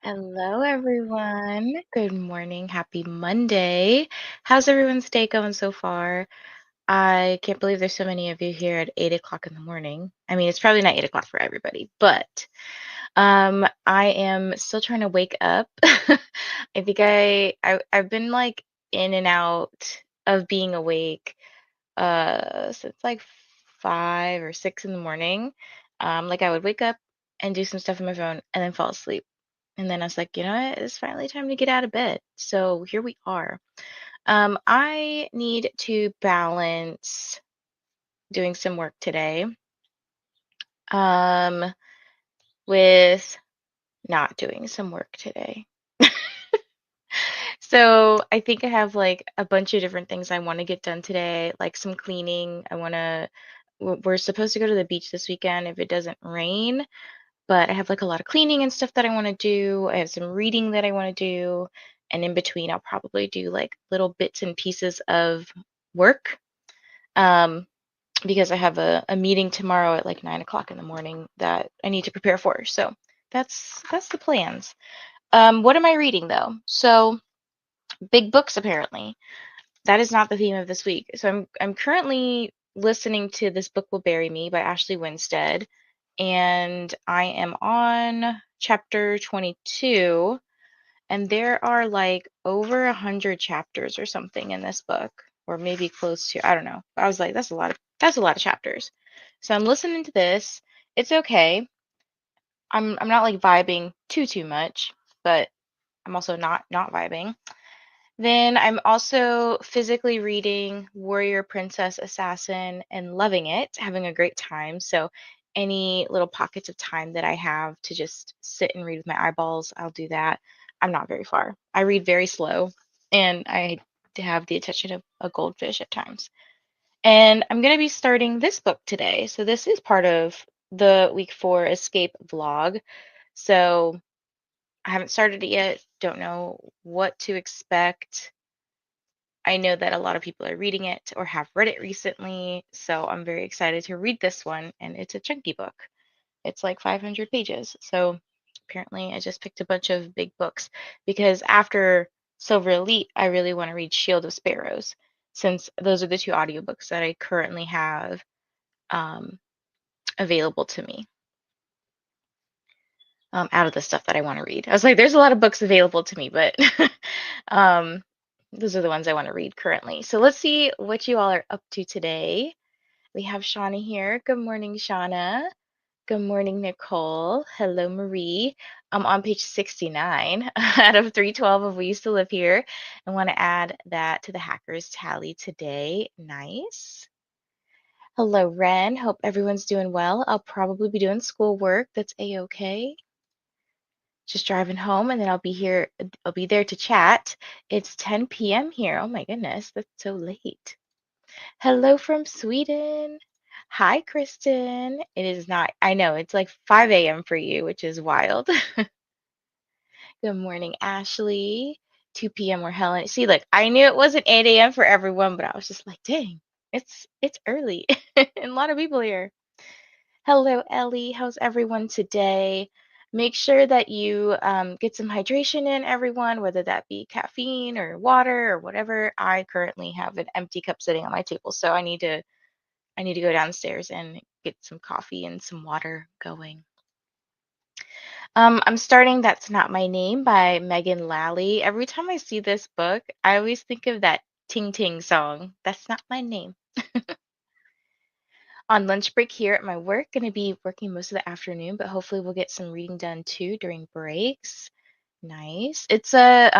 Hello, everyone. Good morning. Happy Monday. How's everyone's day going so far? I can't believe there's so many of you here at 8 o'clock in the morning. I mean, it's probably not 8 o'clock for everybody, but I am still trying to wake up. I think I've been like in and out of being awake since like 5 or 6 in the morning. Like I would wake up and do some stuff on my phone and then fall asleep. And then I was like, you know what? It's finally time to get out of bed. So here we are. I need to balance doing some work today, um, with not doing some work today. So I think I have like a bunch of different things I want to get done today, like some cleaning. We're supposed to go to the beach this weekend if it doesn't rain. But I have like a lot of cleaning and stuff that I want to do. I have some reading that I want to do. And in between, I'll probably do like little bits and pieces of work um, because I have a meeting tomorrow at like 9 o'clock in the morning that I need to prepare for. So that's the plans. What am I reading though? So big books apparently. That is not the theme of this week. So I'm currently listening to This Book Will Bury Me by Ashley Winstead, and I am on chapter 22, and there are like over 100 chapters or something in this book, or maybe close to, I don't know. I was like, that's a lot of chapters. So I'm listening to this. It's okay. I'm not like vibing too much, but I'm also not vibing. Then I'm also physically reading Warrior Princess Assassin and loving it, having a great time. So any little pockets of time that I have to just sit and read with my eyeballs, I'll do that. I'm not very far. I read very slow and I have the attention of a goldfish at times. And I'm going to be starting this book today. So this is part of the week 4 escape vlog. So I haven't started it yet. Don't know what to expect. I know that a lot of people are reading it or have read it recently, so I'm very excited to read this one, and it's a chunky book. It's like 500 pages. So apparently I just picked a bunch of big books because after Silver Elite, I really want to read Shield of Sparrows, since those are the two audiobooks that I currently have um, available to me out of the stuff that I want to read. I was like, there's a lot of books available to me, but um, those are the ones I want to read currently. So let's see what you all are up to today. We have Shauna here. Good morning, Shauna. Good morning, Nicole. Hello, Marie. I'm on page 69 out of 312 of We Used to Live Here. I want to add that to the hackers tally today. Nice. Hello, Ren. Hope everyone's doing well. I'll probably be doing schoolwork. That's a-okay. Just driving home and then I'll be there to chat. It's 10 p.m. here. Oh my goodness, that's so late. Hello from Sweden. Hi, Kristen. It is not, I know, it's like 5 a.m. for you, which is wild. Good morning, Ashley. 2 p.m. where Helen. See, look, I knew it wasn't 8 a.m. for everyone, but I was just like, dang, it's early. And a lot of people here. Hello, Ellie. How's everyone today? Make sure that you get some hydration in, everyone, whether that be caffeine or water or whatever. I currently have an empty cup sitting on my table, so I need to go downstairs and get some coffee and some water going. I'm starting That's Not My Name by Megan Lally. Every time I see this book, I always think of that Ting Ting song. That's not my name. On lunch break here at my work, going to be working most of the afternoon, but hopefully we'll get some reading done too during breaks. Nice. It's a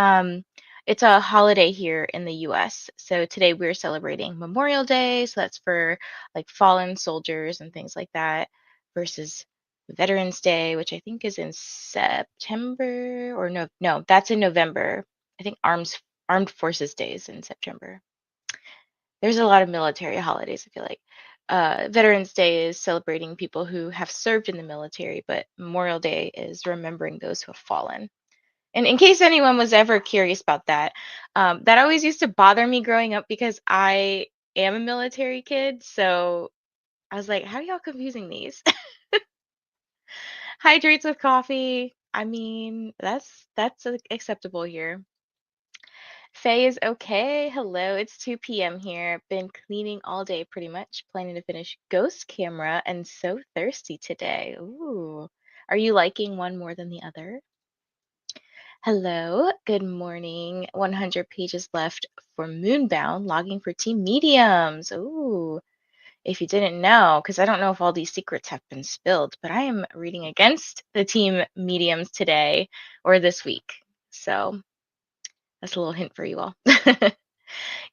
holiday here in the US. So today we're celebrating Memorial Day, so that's for like fallen soldiers and things like that, versus Veterans Day, which I think is in September, or no, that's in November. I think Armed Forces Day is in September. There's a lot of military holidays, I feel like. Veterans Day is celebrating people who have served in the military, but Memorial Day is remembering those who have fallen. And in case anyone was ever curious about that, that always used to bother me growing up because I am a military kid. So I was like, how are y'all confusing these? Hydrates with coffee. I mean, that's acceptable here. Faye is okay. Hello, it's 2 p.m. here. Been cleaning all day pretty much. Planning to finish Ghost Camera and so thirsty today. Ooh. Are you liking one more than the other? Hello, good morning. 100 pages left for Moonbound, logging for Team Mediums. Ooh. If you didn't know, because I don't know if all these secrets have been spilled, but I am reading against the Team Mediums today or this week. So that's a little hint for you all.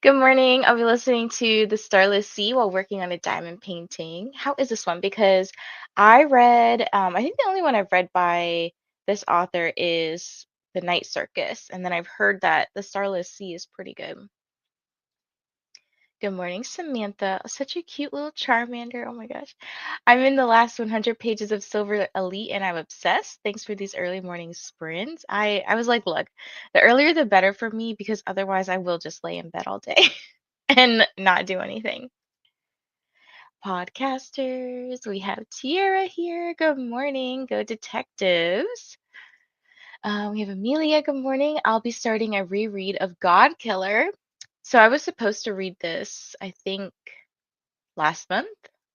Good morning. I'll be listening to The Starless Sea while working on a diamond painting. How is this one? Because I read, I think the only one I've read by this author is The Night Circus, and then I've heard that The Starless Sea is pretty good. Good morning, Samantha. Such a cute little Charmander. Oh my gosh. I'm in the last 100 pages of Silver Elite and I'm obsessed. Thanks for these early morning sprints. I was like, look, the earlier the better for me because otherwise I will just lay in bed all day and not do anything. Podcasters, we have Tiara here. Good morning. Go Detectives. We have Amelia. Good morning. I'll be starting a reread of God Killer. So I was supposed to read this, I think last month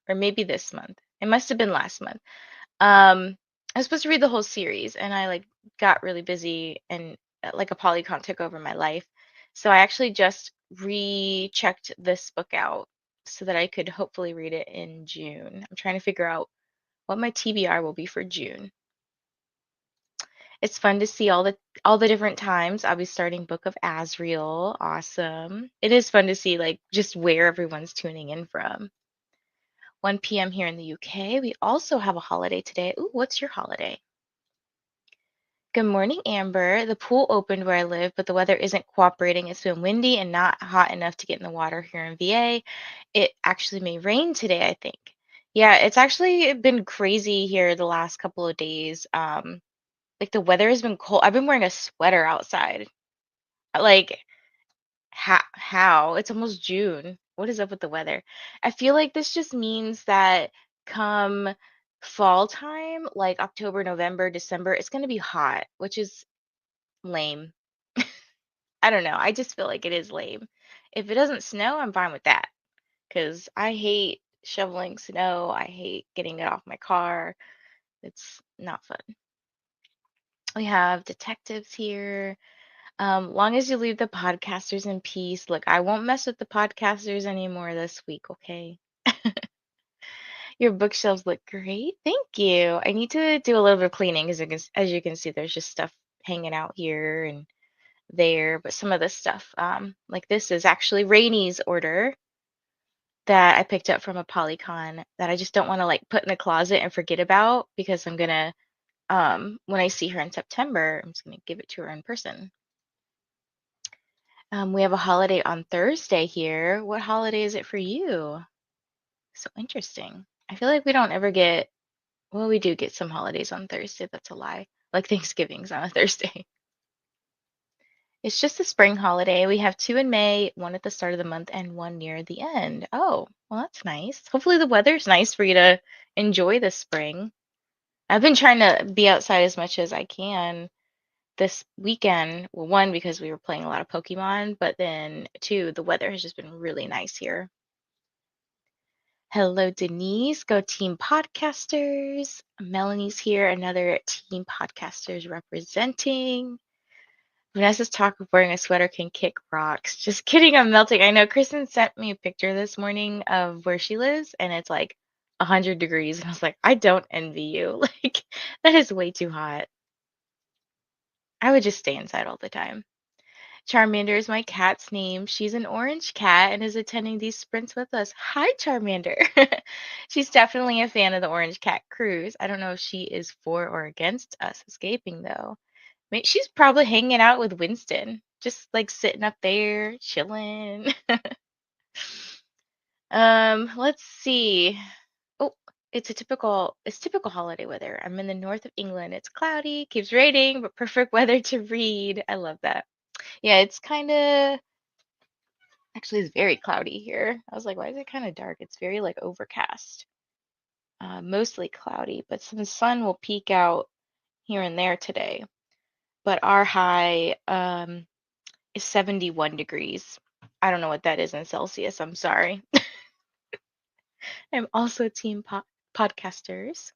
or maybe this month. It must have been last month. I was supposed to read the whole series and I like got really busy and like a polycon took over my life. So I actually just rechecked this book out so that I could hopefully read it in June. I'm trying to figure out what my TBR will be for June. It's fun to see all the different times. I'll be starting Book of Azrael. Awesome. It is fun to see like just where everyone's tuning in from. 1 p.m. here in the UK. We also have a holiday today. Ooh, what's your holiday? Good morning, Amber. The pool opened where I live, but the weather isn't cooperating. It's been windy and not hot enough to get in the water here in VA. It actually may rain today, I think. Yeah, it's actually been crazy here the last couple of days. Like the weather has been cold. I've been wearing a sweater outside. Like how? It's almost June. What is up with the weather? I feel like this just means that come fall time, like October, November, December, it's going to be hot, which is lame. I don't know. I just feel like it is lame. If it doesn't snow, I'm fine with that because I hate shoveling snow. I hate getting it off my car. It's not fun. We have detectives here. Long as you leave the podcasters in peace. Look, I won't mess with the podcasters anymore this week, okay? Your bookshelves look great. Thank you. I need to do a little bit of cleaning as you can see, there's just stuff hanging out here and there, but some of this stuff, like this is actually Rainy's order that I picked up from a Polycon that I just don't want to like put in the closet and forget about because I'm gonna when I see her in September, I'm just gonna give it to her in person. We have a holiday on Thursday here. What holiday is it for you? So interesting. I feel like we don't ever get, well, we do get some holidays on Thursday. That's a lie. Like Thanksgiving's on a Thursday. It's just a spring holiday. We have two in May, one at the start of the month, and one near the end. Oh, well, that's nice. Hopefully the weather's nice for you to enjoy this spring. I've been trying to be outside as much as I can this weekend. Well, one, because we were playing a lot of Pokemon, but then two, the weather has just been really nice here. Hello, Denise. Go Team Podcasters. Melanie's here, another Team Podcasters representing. Vanessa's talk of wearing a sweater can kick rocks. Just kidding, I'm melting. I know Kristen sent me a picture this morning of where she lives, and it's like 100 degrees. And I was like, I don't envy you. Like, that is way too hot. I would just stay inside all the time. Charmander is my cat's name. She's an orange cat and is attending these sprints with us. Hi, Charmander. She's definitely a fan of the Orange Cat cruise. I don't know if she is for or against us escaping, though. She's probably hanging out with Winston, just like sitting up there, chilling. Let's see. Oh, it's typical holiday weather. I'm in the north of England. It's cloudy, keeps raining, but perfect weather to read. I love that. Yeah, it's kind of actually it's very cloudy here. I was like, why is it kind of dark? It's very like overcast. Mostly cloudy, but some sun will peek out here and there today, but our high is 71 degrees. I don't know what that is in Celsius. I'm sorry. I'm also team podcasters.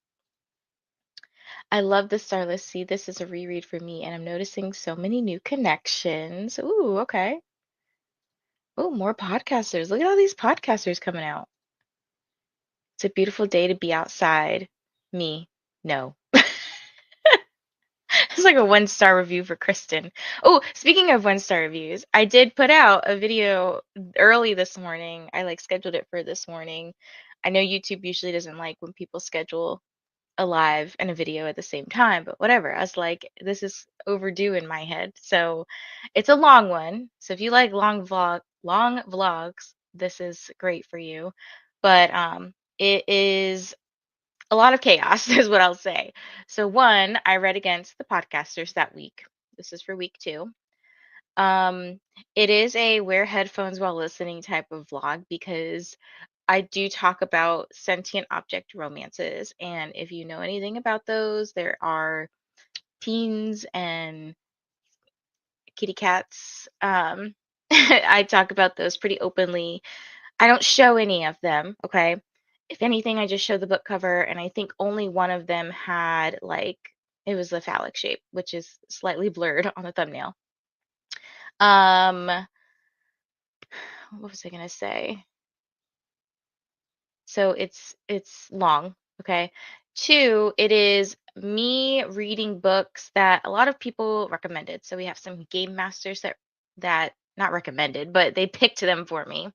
I love the Starless. See, this is a reread for me, and I'm noticing so many new connections. Ooh, okay. Oh, more podcasters. Look at all these podcasters coming out. It's a beautiful day to be outside. Me, no. It's like a 1-star review for Kristen. Oh, speaking of 1-star reviews, I did put out a video early this morning. I like scheduled it for this morning. I know YouTube usually doesn't like when people schedule a live and a video at the same time, but whatever. I was like, this is overdue in my head. So it's a long one. So if you like long vlogs, this is great for you. But it is a lot of chaos, is what I'll say. So one, I read against the podcasters that week. This is for week 2. Um, it is a wear headphones while listening type of vlog because I do talk about sentient object romances. And if you know anything about those, there are teens and kitty cats. I talk about those pretty openly. I don't show any of them, okay? If anything, I just show the book cover, and I think only one of them had like it was the phallic shape, which is slightly blurred on the thumbnail. What was I gonna say? So it's long, okay? 2, it is me reading books that a lot of people recommended. So we have some game masters that not recommended, but they picked them for me.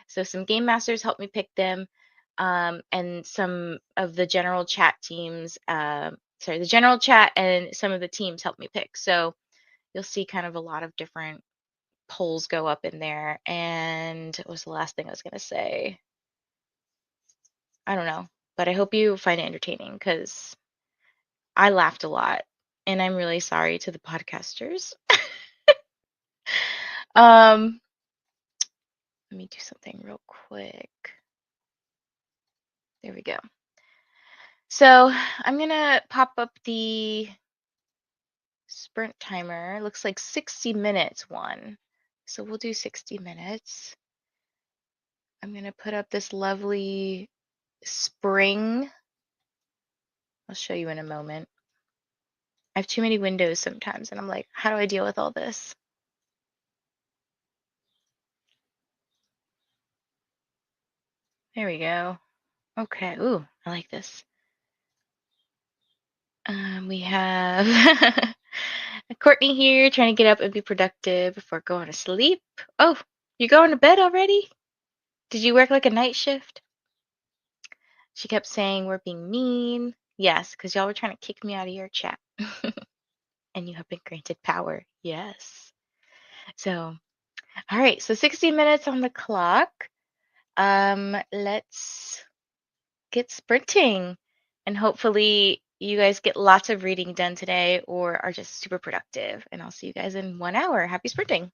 So some game masters helped me pick them, and some of the general chat teams, the general chat and some of the teams helped me pick. So you'll see kind of a lot of different polls go up in there. And what was the last thing I was gonna say? I don't know, but I hope you find it entertaining because I laughed a lot, and I'm really sorry to the podcasters. Um, Let me do something real quick. There we go. So I'm gonna pop up the sprint timer. Looks like 60 minutes one. So we'll do 60 minutes. I'm gonna put up this lovely spring. I'll show you in a moment. I have too many windows sometimes, and I'm like, how do I deal with all this? There we go. Okay. Ooh, I like this. We have Courtney here trying to get up and be productive before going to sleep. Oh, you're going to bed already? Did you work like a night shift? She kept saying we're being mean. Yes, because y'all were trying to kick me out of your chat. And you have been granted power. Yes. So, all right. So 60 minutes on the clock. Let's get sprinting. And hopefully you guys get lots of reading done today or are just super productive. And I'll see you guys in 1 hour. Happy sprinting.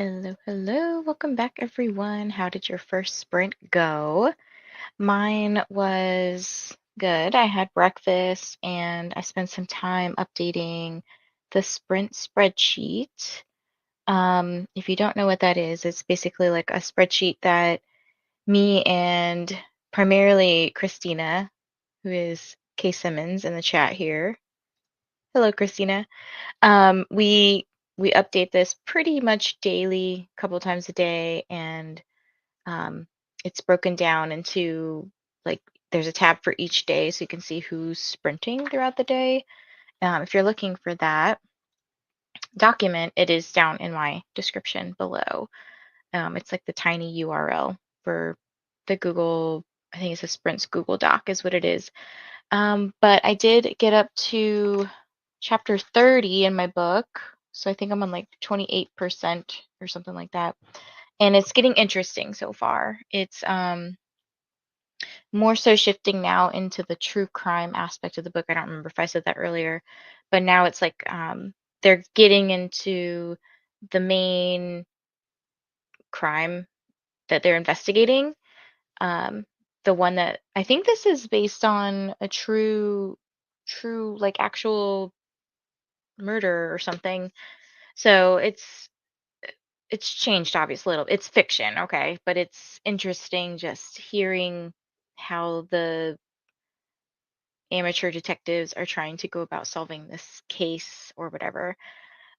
Hello, hello. Welcome back, everyone. How did your first sprint go? Mine was good. I had breakfast and I spent some time updating the sprint spreadsheet. If you don't know what that is, it's basically like a spreadsheet that me and primarily Christina, who is Kay Simmons in the chat here. Hello, Christina. We update this pretty much daily, a couple times a day, and um, it's broken down into like there's a tab for each day, so you can see who's sprinting throughout the day. If you're looking for that document, it is down in my description below. It's like the tiny URL for the Google. I think it's a Sprints Google Doc is what it is. But I did get up to chapter 30 in my book. So I think I'm on like 28% or something like that. And it's getting interesting so far. It's more so shifting now into the true crime aspect of the book. I don't remember if I said that earlier, but now it's like they're getting into the main crime that they're investigating. Um, the one that I think this is based on a true like actual murder or something. So it's changed obviously a little. It's fiction, okay, but it's interesting just hearing how the amateur detectives are trying to go about solving this case or whatever.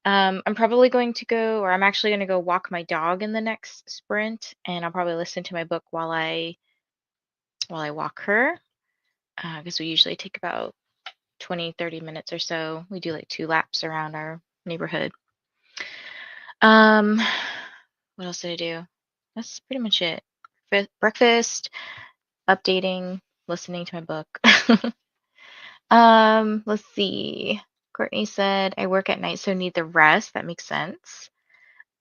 I'm probably going to go, or I'm actually going to go walk my dog in the next sprint, and I'll probably listen to my book while I walk her, because we usually take about 20-30 minutes or so. We do like 2 laps around our neighborhood. Um, what else did I do? That's pretty much it. Breakfast, updating, listening to my book. Let's see. Courtney said, I work at night, so need the rest. That makes sense.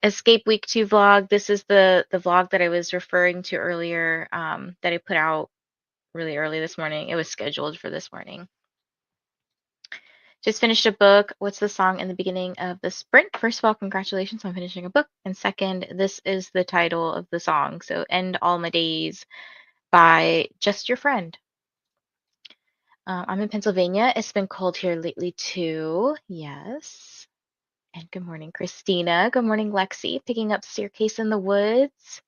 Escape Week 2 vlog. This is the vlog that I was referring to earlier, that I put out really early this morning. It was scheduled for this morning. Just finished a book. What's the song in the beginning of the sprint? First of all, congratulations on finishing a book. And second, this is the title of the song. So End All My Days by Just Your Friend. I'm in Pennsylvania. It's been cold here lately too. Yes. And good morning, Christina. Good morning, Lexi. Picking up Staircase in the Woods.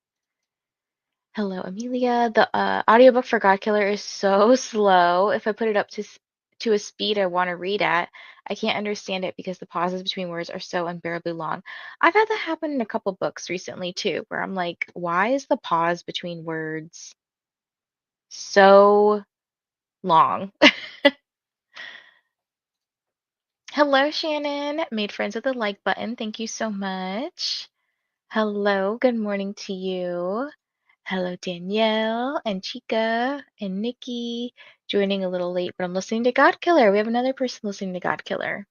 Hello, Amelia. The audiobook for God Killer is so slow. If I put it up to a speed I want to read at, I can't understand it because the pauses between words are so unbearably long. I've had that happen in a couple books recently too, where I'm like, why is the pause between words so long? Hello, Shannon. Made friends with the like button. Thank you so much. Hello, good morning to you. Hello, Danielle and Chica and Nikki. Joining a little late, but I'm listening to God Killer. We have another person listening to God Killer.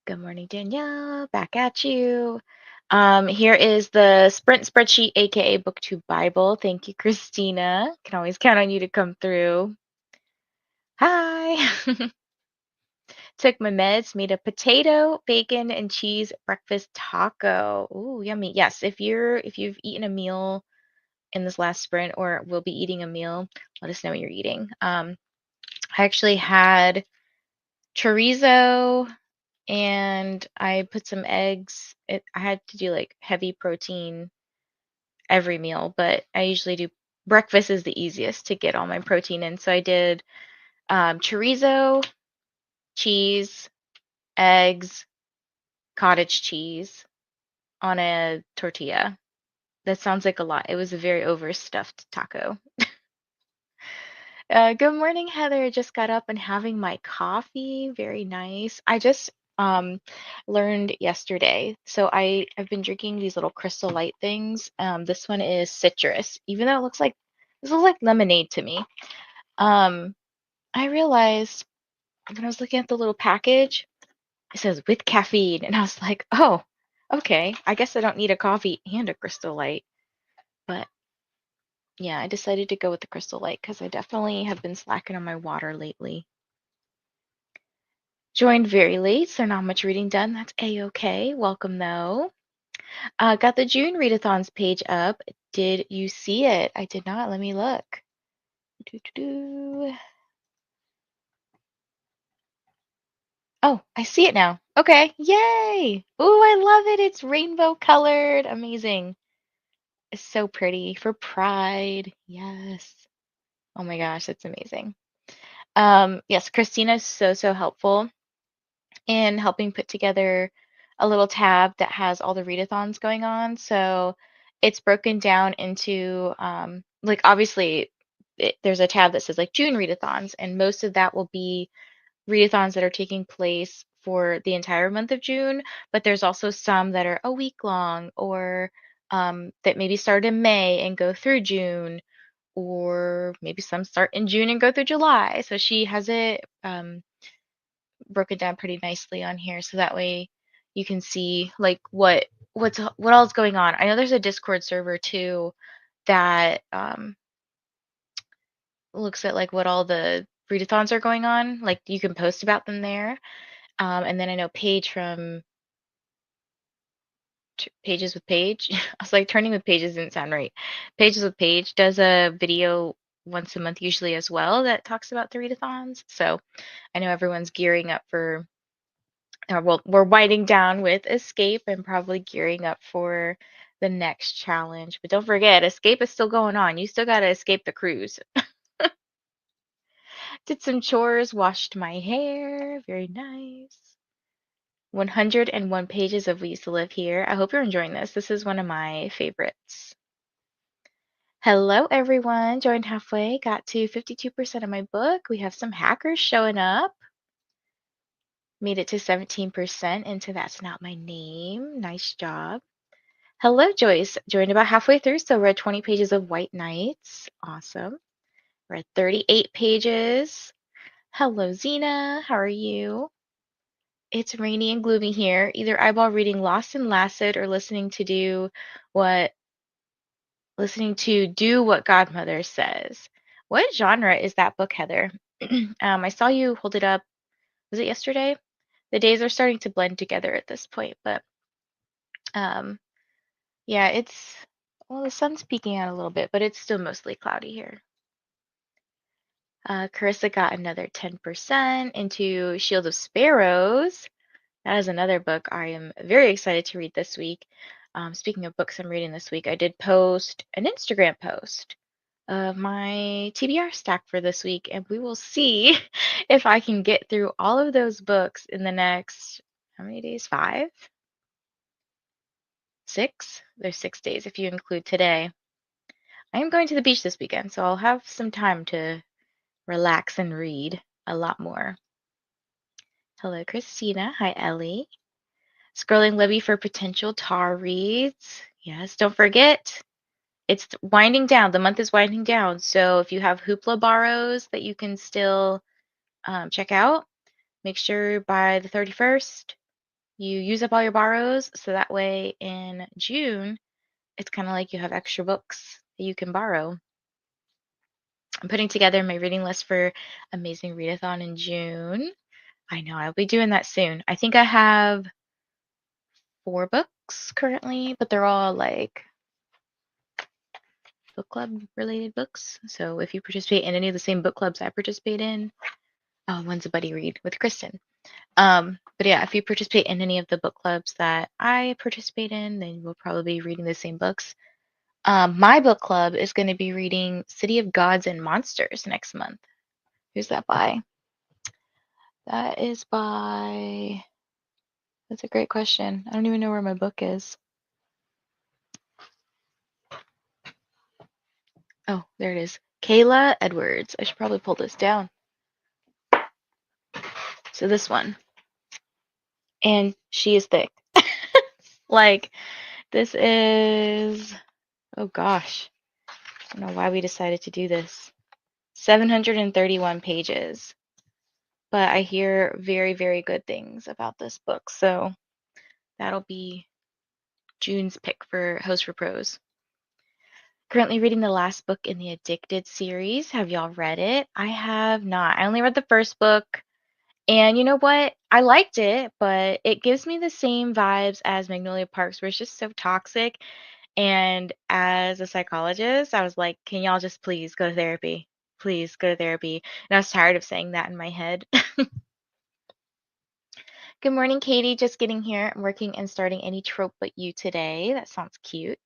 Good morning, Danielle. Back at you. Here is the Sprint spreadsheet, aka BookTube Bible. Thank you, Christina. Can always count on you to come through. Hi. Took my meds, made a potato, bacon, and cheese breakfast taco. Ooh, yummy. Yes, if you've eaten a meal in this last sprint or will be eating a meal, let us know what you're eating. I actually had chorizo and I put some eggs. I had to do like heavy protein every meal, but I usually do breakfast is the easiest to get all my protein in. So I did chorizo, cheese, eggs, cottage cheese on a tortilla. That sounds like a lot. It was a very overstuffed taco. Good morning, Heather. Just got up and having my coffee. Very nice. I just learned yesterday. So I've been drinking these little Crystal Light things. This one is citrus, even though this looks like lemonade to me. Um, I realized when I was looking at the little package, it says with caffeine, and I was like, oh, okay. I guess I don't need a coffee and a Crystal Light. But yeah, I decided to go with the Crystal Light because I definitely have been slacking on my water lately. Joined very late, so not much reading done. That's a-okay. Welcome though. Got the June readathons page up. Did you see it? I did not. Let me look. Doo-doo-doo. Oh, I see it now. Okay, yay! Ooh, I love it. It's rainbow colored. Amazing. It's so pretty for Pride. Yes. Oh my gosh, that's amazing. Yes, Christina's so helpful in helping put together a little tab that has all the readathons going on. So it's broken down into like obviously there's a tab that says like June readathons, and most of that will be readathons that are taking place for the entire month of June, but there's also some that are a week long or that maybe start in May and go through June, or maybe some start in June and go through July. So she has it broken down pretty nicely on here, so that way you can see like what all's going on. I know there's a Discord server too that looks at like what all the readathons are going on. Like you can post about them there. And then I know Paige from Pages with Paige. I was like, Turning with Pages didn't sound right. Pages with Paige does a video once a month usually as well that talks about the readathons. So I know everyone's gearing up for, well, we're winding down with Escape and probably gearing up for the next challenge. But don't forget, Escape is still going on. You still got to escape the cruise. Did some chores, washed my hair. Very nice. 101 pages of We Used to Live Here. I hope you're enjoying this. This is one of my favorites. Hello, everyone. Joined halfway. Got to 52% of my book. We have some hackers showing up. Made it to 17% into That's Not My Name. Nice job. Hello, Joyce. Joined about halfway through, so read 20 pages of White Knights. Awesome. Read 38 pages. Hello, Zena. How are you? It's rainy and gloomy here. Either eyeball reading Lost and Lasted or what listening to what Godmother says. What genre is that book, Heather? I saw you hold it up. Was it yesterday? The days are starting to blend together at this point, but um, yeah, it's well, the sun's peeking out a little bit, but it's still mostly cloudy here. Carissa got another 10% into Shield of Sparrows. That is another book I am very excited to read this week. Speaking of books I'm reading this week, I did post an Instagram post of my TBR stack for this week, and we will see if I can get through all of those books in the next, how many days? 5? 6? There's 6 days if you include today. I am going to the beach this weekend, so I'll have some time to relax and read a lot more. Hello, Christina. Hi, Ellie. Scrolling Libby for potential tar reads. Yes, don't forget, it's winding down. The month is winding down. So if you have Hoopla borrows that you can still check out, make sure by the 31st you use up all your borrows. So that way in June, it's kind of like you have extra books that you can borrow. I'm putting together my reading list for Amazing Readathon in June. I know I'll be doing that soon. I think I have 4 books currently, but they're all like book club related books. So if you participate in any of the same book clubs I participate in, oh, one's a buddy read with Kristen. But yeah, if you participate in any of the book clubs that I participate in, then we'll probably be reading the same books. My book club is going to be reading City of Gods and Monsters next month. Who's that by? That is by, that's a great question. I don't even know where my book is. Oh, there it is. Kayla Edwards. I should probably pull this down. So this one. And she is thick. Like, this is, oh gosh, I don't know why we decided to do this. 731 pages. But I hear very good things about this book. So that'll be June's pick for Host for Pros. Currently reading the last book in the Addicted series. Have y'all read it? I have not. I only read the first book, And you know what? I liked it, but it gives me the same vibes as Magnolia Parks, where it's just so toxic. And as a psychologist, I was like, can y'all just please go to therapy? Please go to therapy. And I was tired of saying that in my head. Good morning, Katie. Just getting here. I'm working and starting any trope but you today. That sounds cute.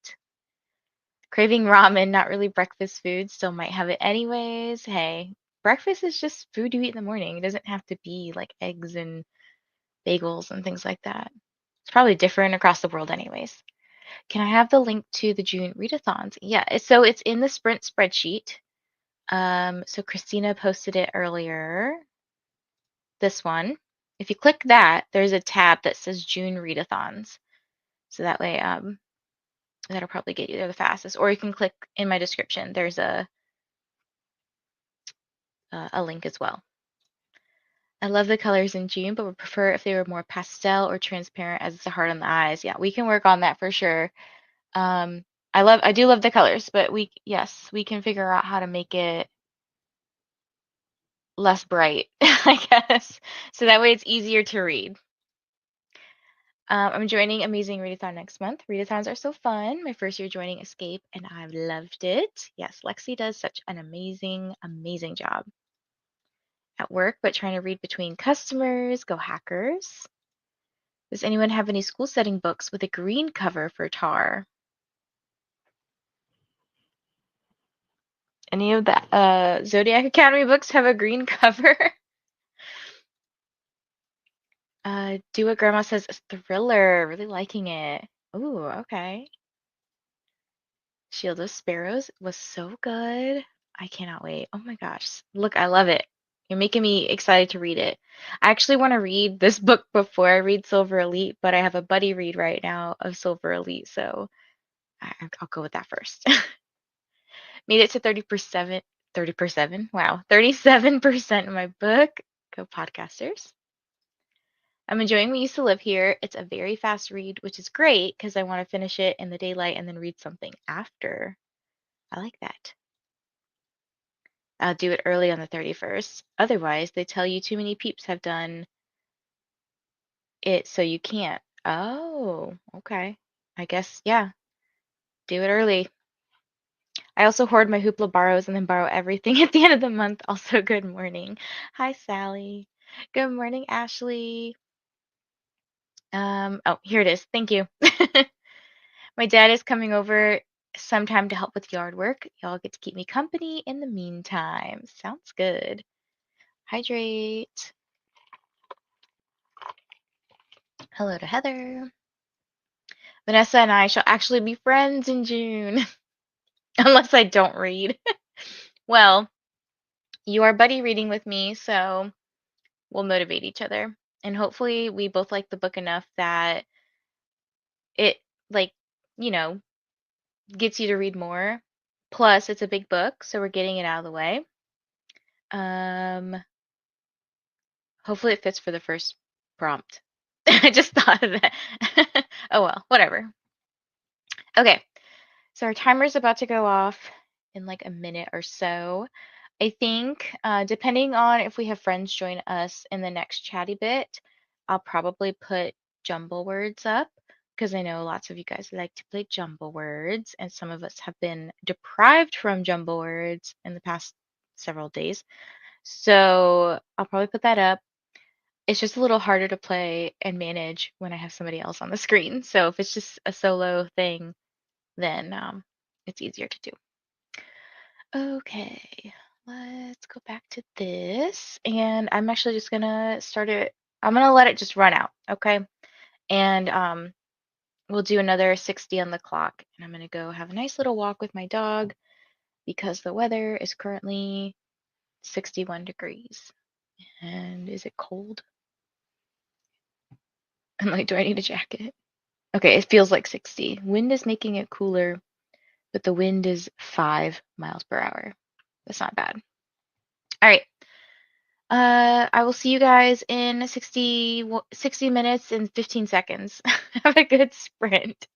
Craving ramen, not really breakfast food. Still might have it anyways. Hey, breakfast is just food you eat in the morning. It doesn't have to be like eggs and bagels and things like that. It's probably different across the world anyways. Can I have the link to the June readathons? Yeah, so it's in the Sprint spreadsheet. So Christina posted it earlier. This one. If you click that, there's a tab that says June readathons. So that way, that'll probably get you there the fastest. Or you can click in my description. There's a link as well. I love the colors in June, but would prefer if they were more pastel or transparent as it's a heart on the eyes. Yeah, we can work on that for sure. I do love the colors, but yes, we can figure out how to make it less bright, I guess. So that way it's easier to read. I'm joining Amazing Readathon next month. Readathons are so fun. My first year joining Escape, and I've loved it. Yes, Lexi does such an amazing, amazing job at work, but trying to read between customers, go hackers. Does anyone have any school setting books with a green cover for tar? Any of the Zodiac Academy books have a green cover? Do What Grandma Says is Thriller. Really liking it. Ooh, okay. Shield of Sparrows was so good. I cannot wait. Oh my gosh. Look, I love it. You're making me excited to read it. I actually want to read this book before I read Silver Elite, but I have a buddy read right now of Silver Elite, so I'll go with that first. Made it to 30%. 30%? Wow. 37% of my book. Go podcasters. I'm enjoying We Used to Live Here. It's a very fast read, which is great because I want to finish it in the daylight and then read something after. I like that. I'll do it early on the 31st. Otherwise, they tell you too many peeps have done it, so you can't. Oh, okay. I guess, yeah, do it early. I also hoard my Hoopla borrows and then borrow everything at the end of the month. Also, good morning. Hi, Sally. Good morning, Ashley. Oh, here it is. Thank you. My dad is coming over sometime to help with yard work. Y'all get to keep me company in the meantime. Sounds good. Hydrate. Hello to Heather. Vanessa and I shall actually be friends in June. Unless I don't read. Well, you are buddy reading with me, so we'll motivate each other. And hopefully we both like the book enough that it, like, you know, gets you to read more. Plus, it's a big book, so we're getting it out of the way. Um, Hopefully it fits for the first prompt. I just thought of that. Oh well, whatever. Okay, so our timer's about to go off in like a minute or so. I think, depending on if we have friends join us in the next chatty bit, I'll probably put jumble words up because I know lots of you guys like to play jumble words, and some of us have been deprived from jumble words in the past several days. So I'll probably put that up. It's just a little harder to play and manage when I have somebody else on the screen. So if it's just a solo thing, then it's easier to do. Okay, let's go back to this. And I'm actually just gonna start it. I'm gonna let it just run out, okay? And we'll do another 60 on the clock. And I'm gonna go have a nice little walk with my dog because the weather is currently 61 degrees. And is it cold? I'm like, do I need a jacket? Okay, it feels like 60. Wind is making it cooler, but the wind is 5 miles per hour. That's not bad. All right. I will see you guys in 60 minutes and 15 seconds. Have a good sprint.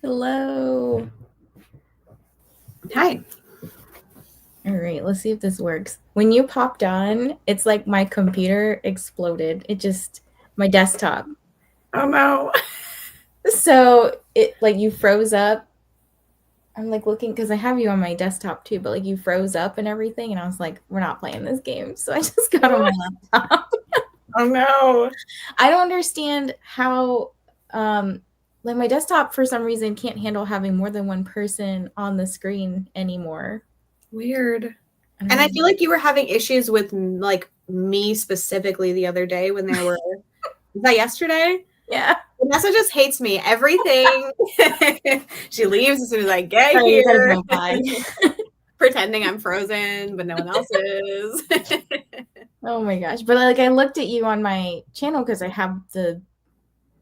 Hello. Hi. All right, let's see if this works. When you popped on, it's like my computer exploded. My desktop. Oh no. So it like you froze up. I'm like looking because I have you on my desktop too, but like you froze up and everything. And I was like, we're not playing this game. So I just got on my laptop. Oh no. I don't understand how, like my desktop for some reason can't handle having more than one person on the screen anymore. Weird. I don't And I know. feel like you were having issues with like me specifically the other day when there were was that yesterday? Yeah. Vanessa just hates me. Everything. She leaves as soon as I get Sorry, you gotta here, go by. pretending I'm frozen, but no one else is. Oh my gosh. But like I looked at you on my channel because I have the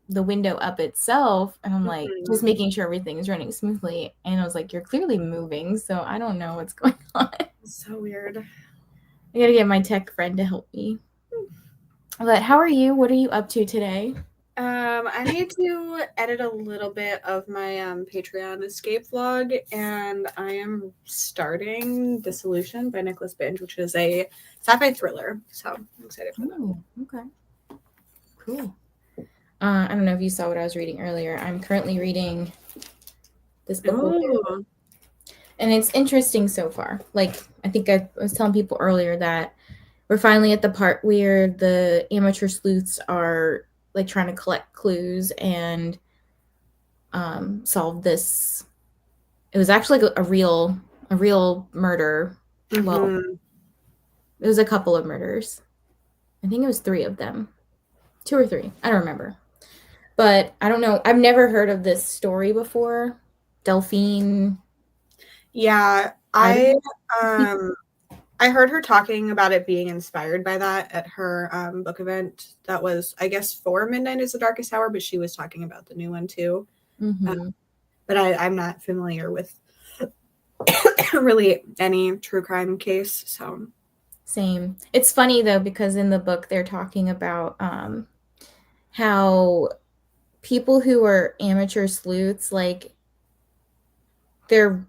window up itself and I'm like just Mhm. making sure everything is running smoothly. And I was like, you're clearly moving, so I don't know what's going on. So weird. I gotta get my tech friend to help me. But how are you? What are you up to today? I need to edit a little bit of my Patreon escape vlog, and I am starting Dissolution by Nicholas Binge, which is a sci-fi thriller. So I'm excited for that. Oh, okay. Cool. I don't know if you saw what I was reading earlier. I'm currently reading this book Oh, and it's interesting so far. Like I think I was telling people earlier that we're finally at the part where the amateur sleuths are like trying to collect clues and solve this. It was actually a real murder. Well, mm-hmm. it was a couple of murders. I think it was 3 of them, 2 or 3. I don't remember. But I don't know. I've never heard of this story before. Delphine. Yeah. I don't Um I heard her talking about it being inspired by that at her book event. That was, I guess, for Midnight is the Darkest Hour, but she was talking about the new one too. Uh, Mm-hmm. but I'm not familiar with really any true crime case, so. Same. It's funny though because in the book they're talking about how people who are amateur sleuths like they're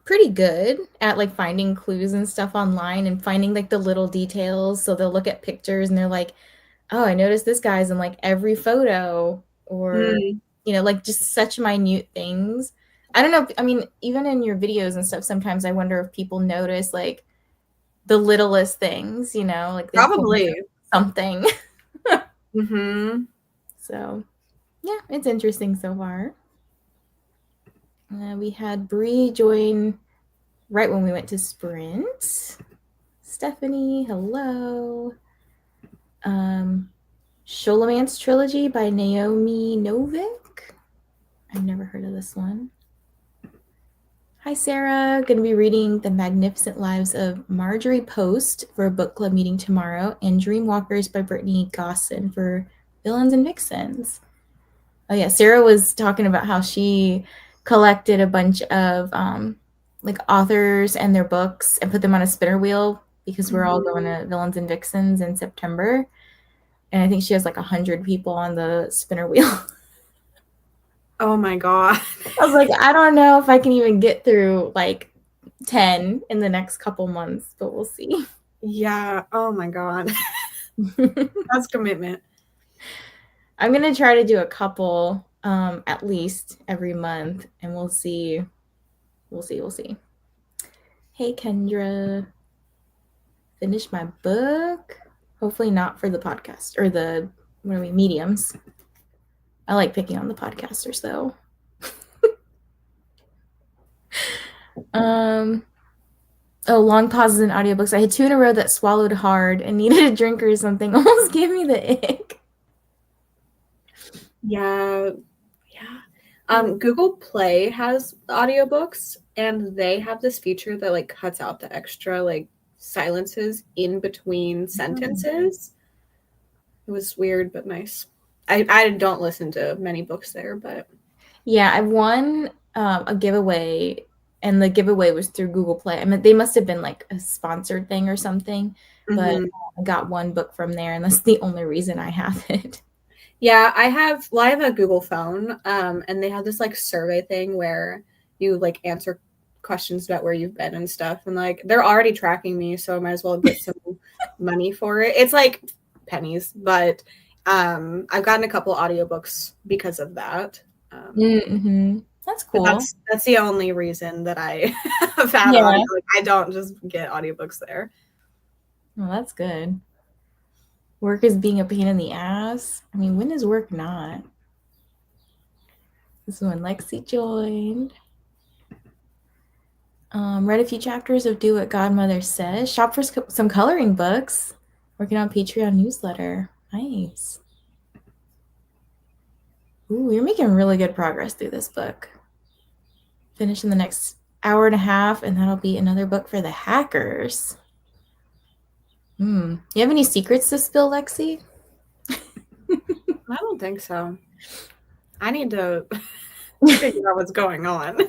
pretty good at like finding clues and stuff online and finding like the little details. So they'll look at pictures and they're like, "Oh, I noticed this guy's in like every photo," or Mm. like just such minute things. I don't know. I mean, even in your videos and stuff, sometimes I wonder if people notice like the littlest things. Like they point Probably. out something. Mhm. So yeah, it's interesting so far. We had Bree join right when we went to Sprint. Stephanie, hello. Um, Sholomance Trilogy by Naomi Novik. I've never heard of this one. Hi, Sarah. Going to be reading The Magnificent Lives of Marjorie Post for a book club meeting tomorrow, and Dreamwalkers by Brittany Gosson for Villains and Vixens. Oh, yeah. Sarah was talking about how she collected a bunch of like authors and their books and put them on a spinner wheel because we're all going to Villains and Vixens in September. And I think she has like 100 people on the spinner wheel. Oh my god. I was like, I don't know if I can even get through like 10 in the next couple months, but we'll see. Yeah. Oh my god. That's commitment. I'm going to try to do a couple at least every month and we'll see. We'll see. We'll see. Hey, Kendra. Finished my book. Hopefully not for the podcast or the what are we mediums. I like picking on the podcasters though. um long pauses in audiobooks. I had 2 in a row that swallowed hard and needed a drink or something. Almost gave me the ick. Yeah. Yeah. Google Play has audiobooks and they have this feature that like cuts out the extra like silences in between sentences. It was weird but nice. I don't listen to many books there, but Yeah, I won a giveaway, and the giveaway was through Google Play. I mean, they must have been like a sponsored thing or something, but mhm. I got one book from there, and that's the only reason I have it. Yeah, I have a Google phone, and they have this like survey thing where you like answer questions about where you've been and stuff, and like they're already tracking me, so I might as well get some money for it. It's like pennies, but I've gotten a couple audiobooks because of that. That's But cool. that's the only reason that I have had Yeah. audio. Like, I don't just get audiobooks there. Well, that's good. Work is being a pain in the ass. I mean, when is work not? This is when Lexi joined. Read a few chapters of Do What Godmother Says. Shop for some coloring books. Working on Patreon newsletter. Nice. Ooh, you're making really good progress through this book. Finish in the next hour and a half, and that'll be another book for the hackers. You have any secrets to spill, Lexi? I don't think so. I need to figure out what's going on.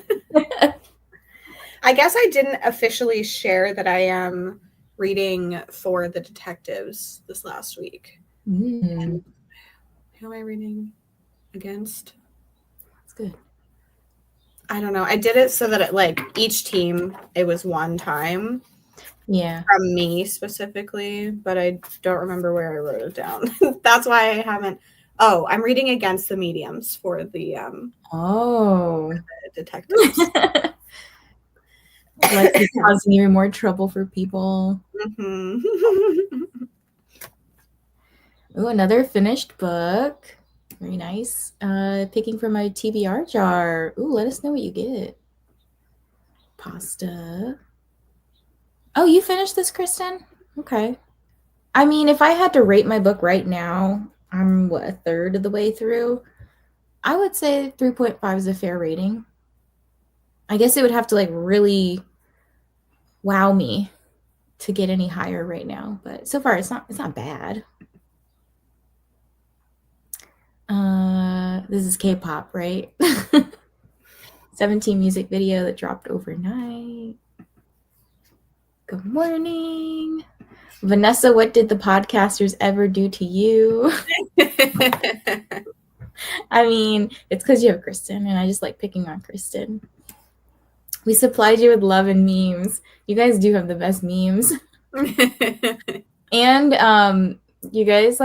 I guess I didn't officially share that I am reading for the detectives this last week. And who am I reading against? That's good. I don't know. I did it so that it like each team, it was one time. Yeah. From me specifically, but I don't remember where I wrote it down. That's why I haven't. Oh, I'm reading against the mediums for the detectives. Like causing even more trouble for people. Oh, another finished book. Very nice. Picking from my TBR jar. Ooh, let us know what you get. Pasta. Oh, you finished this, Kristen? Okay. I mean, if I had to rate my book right now, I'm a third of the way through. I would say 3.5 is a fair rating. I guess it would have to like really wow me to get any higher right now, but so far it's not bad. This is K-pop, right? 17 music video that dropped overnight. Good morning. Vanessa, what did the podcasters ever do to you? I mean, it's because you have Kristen, and I just like picking on Kristen. We supplied you with love and memes. You guys do have the best memes. And you guys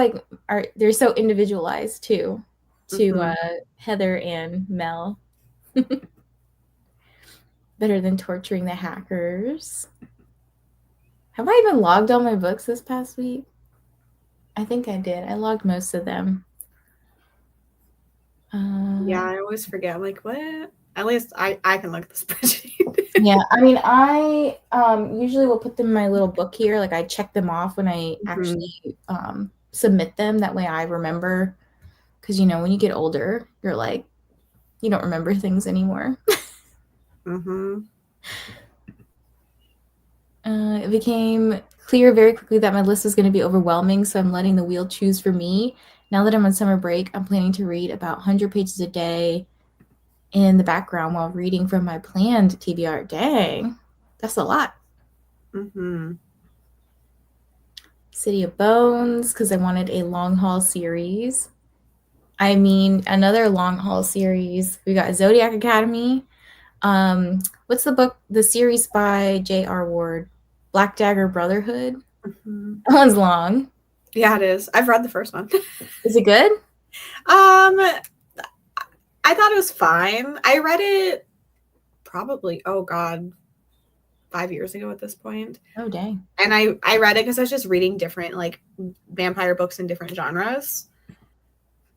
they're so individualized too to Heather and Mel. Better than torturing the hackers. Have I even logged all my books this past week? I think I did. I logged most of them. Yeah, I always forget. I'm like, what? At least I can look at the spreadsheet. Yeah, I mean, I usually will put them in my little book here. Like I check them off when I actually submit them. That way I remember. Because, when you get older, you're like, you don't remember things anymore. It became clear very quickly that my list was going to be overwhelming, so I'm letting the wheel choose for me. Now that I'm on summer break, I'm planning to read about 100 pages a day in the background while reading from my planned TBR. Dang, that's a lot. City of Bones, because I wanted a long haul series. I mean, another long haul series. We got Zodiac Academy. What's the series by J.R. Ward? Black Dagger Brotherhood. That one's long. Yeah, it is. I've read the first one. Is it good? I thought it was fine. I read it probably, 5 years ago at this point. Oh, dang. And I read it because I was just reading different like vampire books in different genres.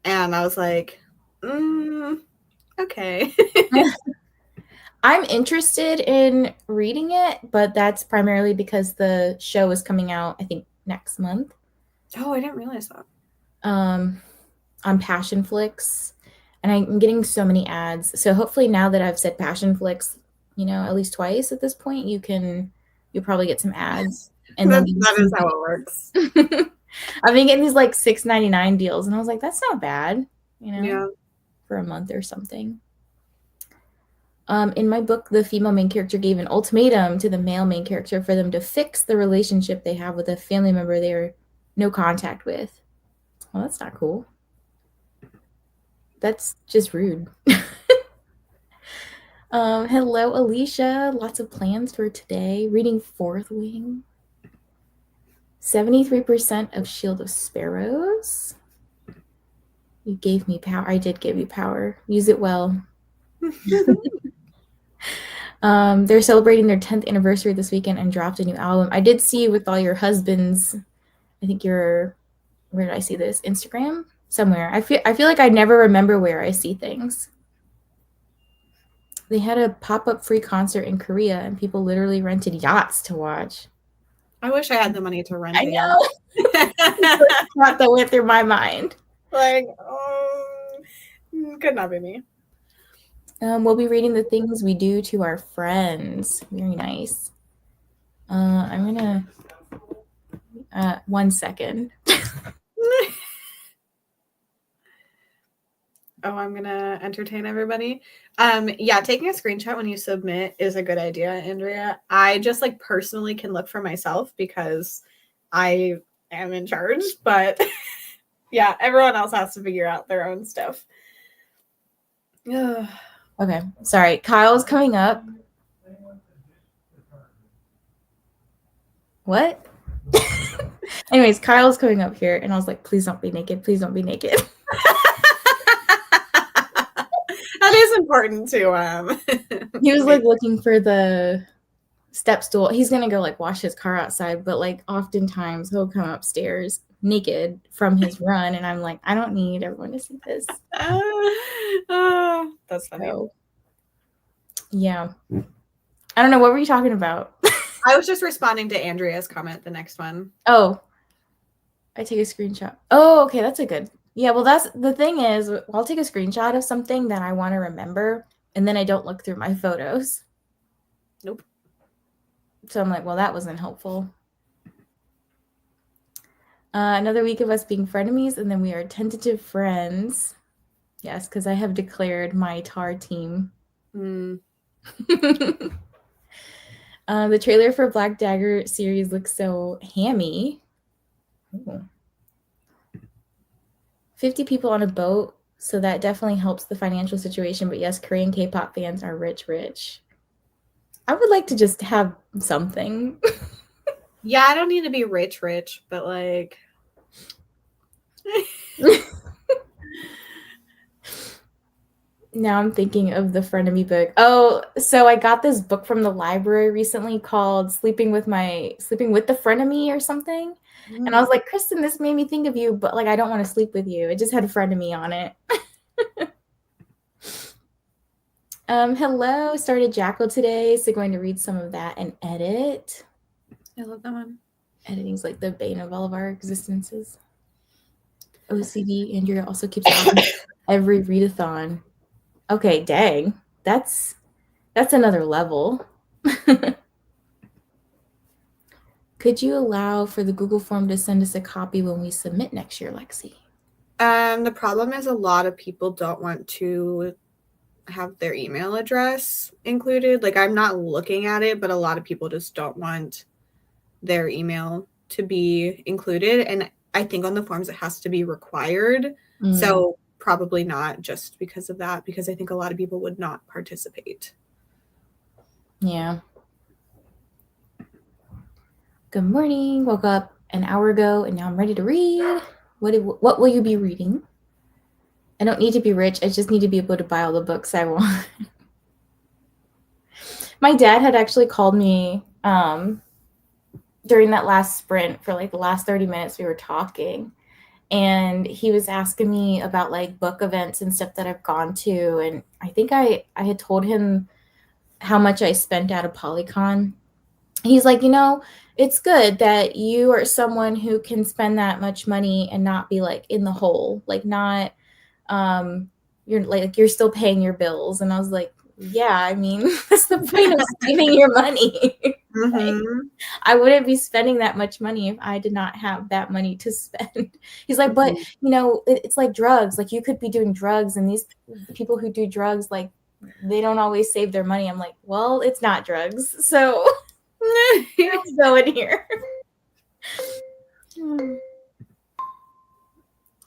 And I was like, okay. I'm interested in reading it, but that's primarily because the show is coming out, I think, next month. Oh, I didn't realize that. On Passion Flix. And I'm getting so many ads. So hopefully now that I've said Passion Flix, at least twice at this point, you'll probably get some ads. And that is how it works. I've been getting these like $6.99 deals, and I was like, that's not bad, Yeah. for a month or something. In my book, the female main character gave an ultimatum to the male main character for them to fix the relationship they have with a family member they're no contact with. Well, that's not cool. That's just rude. Hello, Alicia. Lots of plans for today. Reading Fourth Wing. 73% of Shield of Sparrows. You gave me power. I did give you power. Use it well. They're celebrating their 10th anniversary this weekend and dropped a new album. I did see with all your husbands. I think where did I see this? Instagram? Somewhere. I feel like I never remember where I see things. They had a pop-up free concert in Korea and people literally rented yachts to watch. I wish I had the money to rent I a know. Thought that went through my mind. Like, could not be me. We'll be reading the things we do to our friends. Very nice. I'm gonna 1 second. Oh, I'm gonna entertain everybody. Yeah, taking a screenshot when you submit is a good idea, Andrea. I just like personally can look for myself because I am in charge, but yeah, everyone else has to figure out their own stuff. Okay, sorry. Kyle's coming up. What? Anyways, Kyle's coming up here, and I was like, please don't be naked. Please don't be naked. That is important to He was like looking for the step stool. He's gonna go like wash his car outside, but like oftentimes he'll come upstairs naked from his run, and I'm like, I don't need everyone to see this. That's funny. So, yeah. I don't know, what were you talking about? I was just responding to Andrea's comment, the next one. Oh, I take a screenshot. Oh, okay, that's a good. Yeah, well, that's the thing is, I'll take a screenshot of something that I want to remember, and then I don't look through my photos. Nope. So I'm like, well, that wasn't helpful. Another week of us being frenemies, and then we are tentative friends. Yes, because I have declared my tar team. The trailer for Black Dagger series looks so hammy. Ooh. 50 people on a boat, so that definitely helps the financial situation. But yes, Korean K-pop fans are rich. I would like to just have something. Yeah, I don't need to be rich, but like... Now I'm thinking of the Frenemy book. Oh, so I got this book from the library recently called Sleeping with the Frenemy or something. And I was like, Kristen, this made me think of you, but like I don't want to sleep with you. It just had Frenemy on it. Hello, started Jackal today, so going to read some of that and edit. I love that one. Editing's like the bane of all of our existences. OCD, Andrea also keeps every readathon. Okay, dang. That's another level. Could you allow for the Google form to send us a copy when we submit next year, Lexi? The problem is a lot of people don't want to have their email address included. Like, I'm not looking at it, but a lot of people just don't want their email to be included. And I think on the forms it has to be required. So probably not just because of that, because I think a lot of people would not participate. Yeah. Good morning. Woke up an hour ago and now I'm ready to read. What will you be reading? I don't need to be rich. I just need to be able to buy all the books I want. My dad had actually called me during that last sprint for like the last 30 minutes we were talking. And he was asking me about like book events and stuff that I've gone to. And I think I had told him how much I spent at a Polycon. He's like, it's good that you are someone who can spend that much money and not be like in the hole, like not, you're still paying your bills. And I was like, yeah, I mean, that's the point of saving your money. Like, I wouldn't be spending that much money if I did not have that money to spend. He's like, but it's like drugs. Like you could be doing drugs, and these people who do drugs, like they don't always save their money. I'm like, well, it's not drugs, so let's go in here.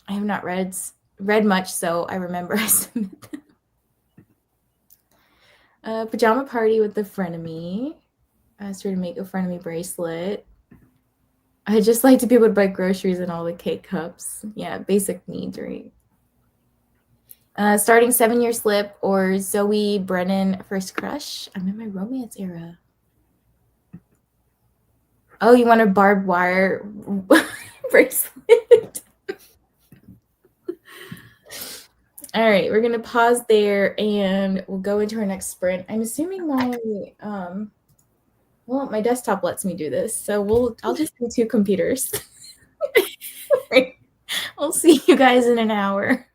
I have not read read much, so I remember I submit them. Pajama party with the frenemy. I asked her to make a frenemy bracelet. I just like to be able to buy groceries and all the cake cups. Yeah, basic needs, right? Starting 7-year slip or Zoe Brennan first crush. I'm in my romance era. Oh, you want a barbed wire bracelet? All right, we're gonna pause there and we'll go into our next sprint. I'm assuming my desktop lets me do this, so I'll just do 2 computers. We'll see you guys in an hour.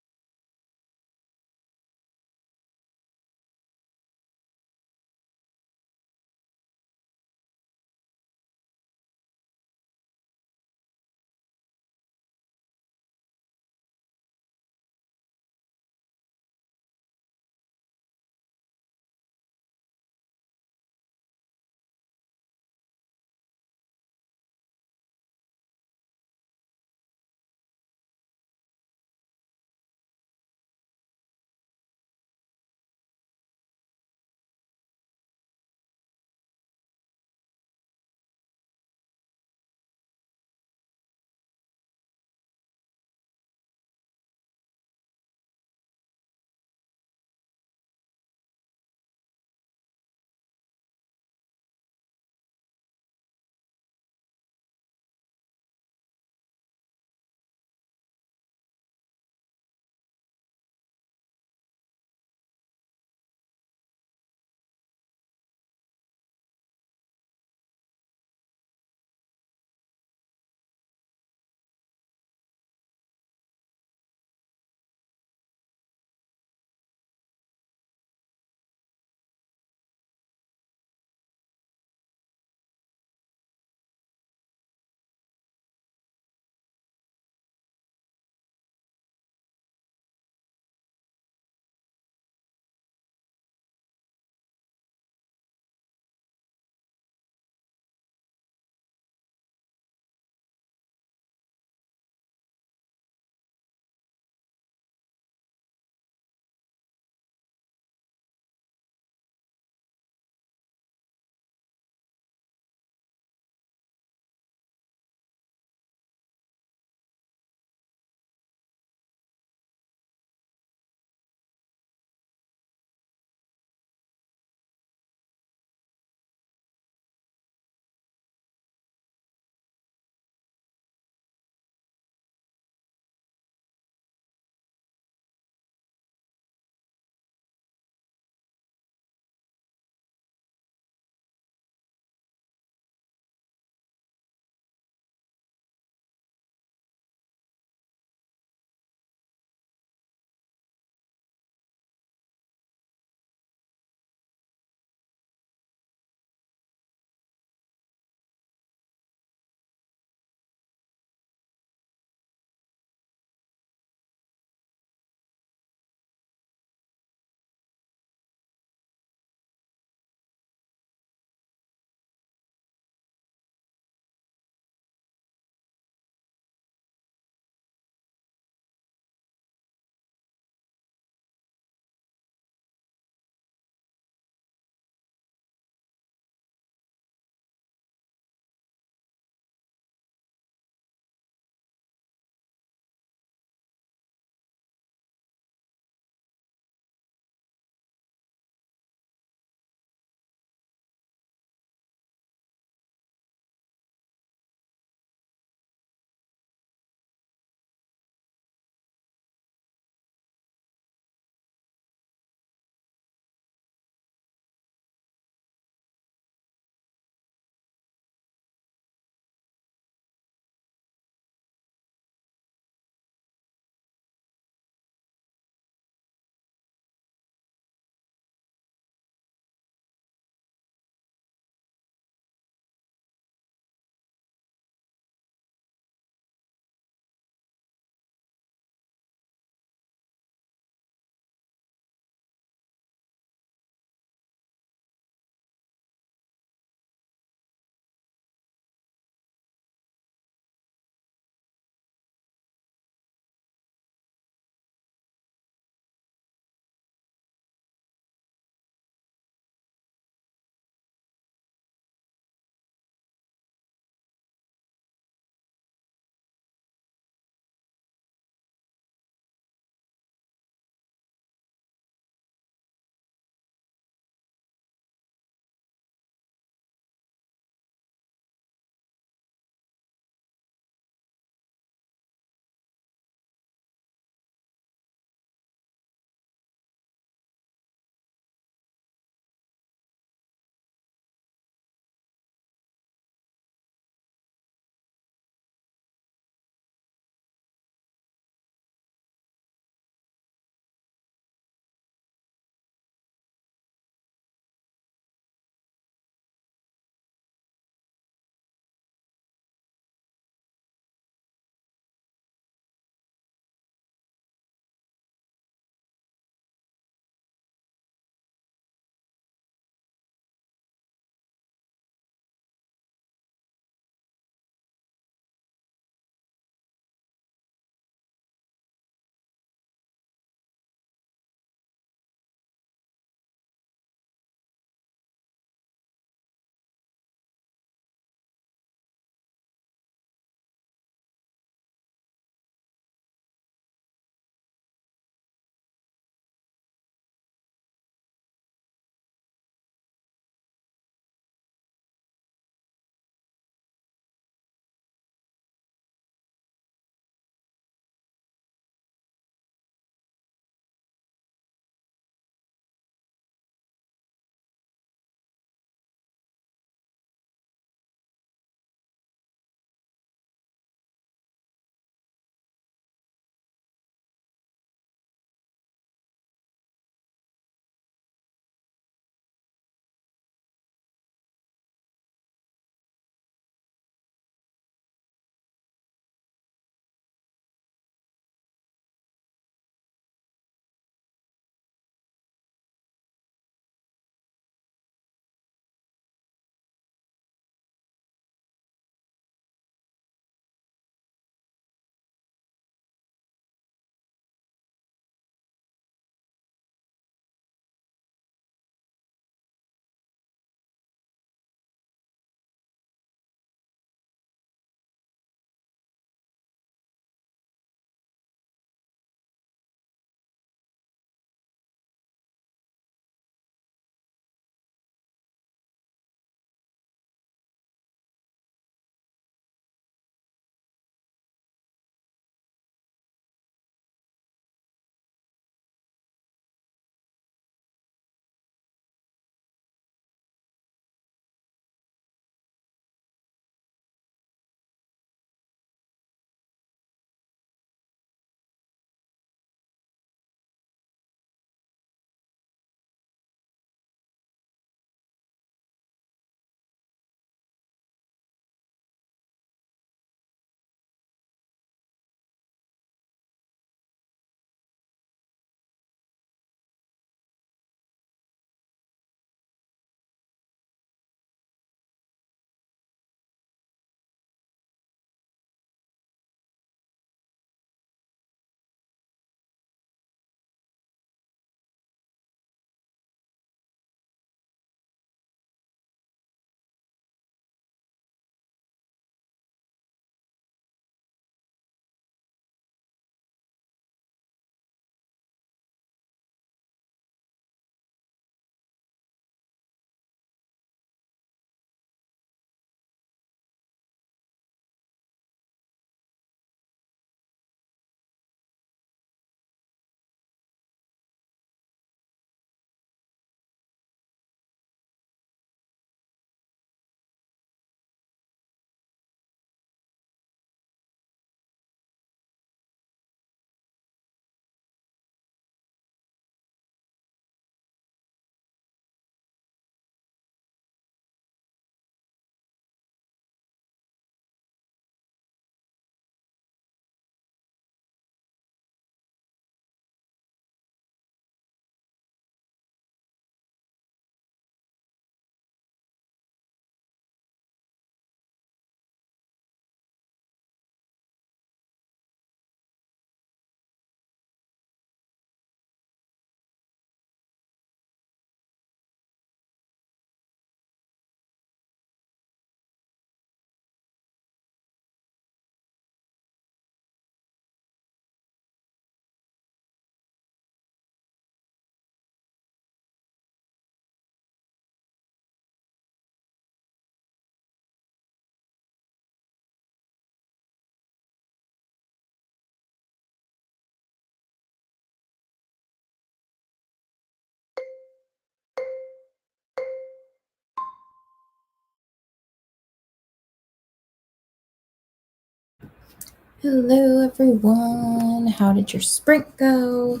Hello, everyone. How did your sprint go?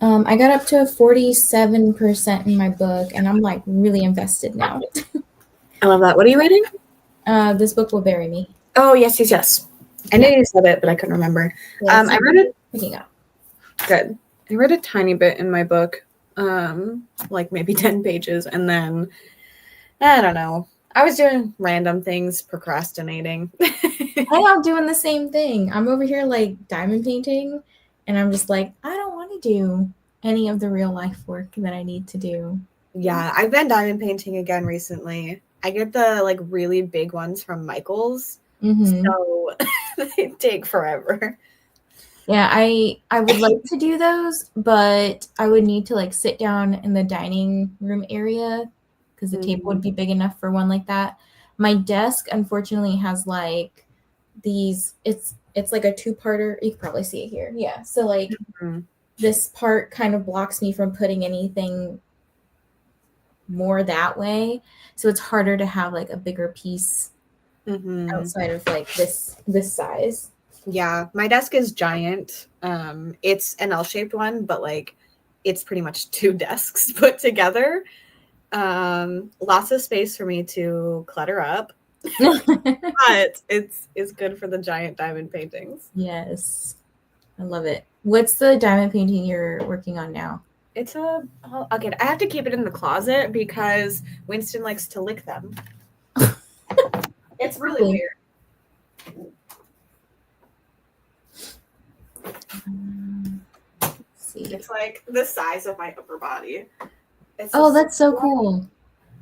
I got up to 47% in my book, and I'm like really invested now. I love that. What are you reading? This book will bury me. Oh, yes. I knew you said it, but I couldn't remember. Yes, I read it. picking up. Good. I read a tiny bit in my book, like maybe 10 pages, and then I don't know. I was doing random things, procrastinating. I'm doing the same thing. I'm over here like diamond painting, and I'm just like, I don't want to do any of the real life work that I need to do. Yeah, I've been diamond painting again recently. I get the like really big ones from Michael's, so they take forever. Yeah, I would like to do those, but I would need to like sit down in the dining room area because the table would be big enough for one like that. My desk unfortunately has like these it's like a two-parter. You can probably see it here. Yeah. So like this part kind of blocks me from putting anything more that way. So it's harder to have like a bigger piece outside of like this size. Yeah, my desk is giant. It's an L-shaped one, but like it's pretty much two desks put together. Lots of space for me to clutter up. But it's good for the giant diamond paintings. Yes. I love it. What's the diamond painting you're working on now? It's okay. I have to keep it in the closet because Winston likes to lick them. It's really weird. Let's see. It's like the size of my upper body. That's so cool.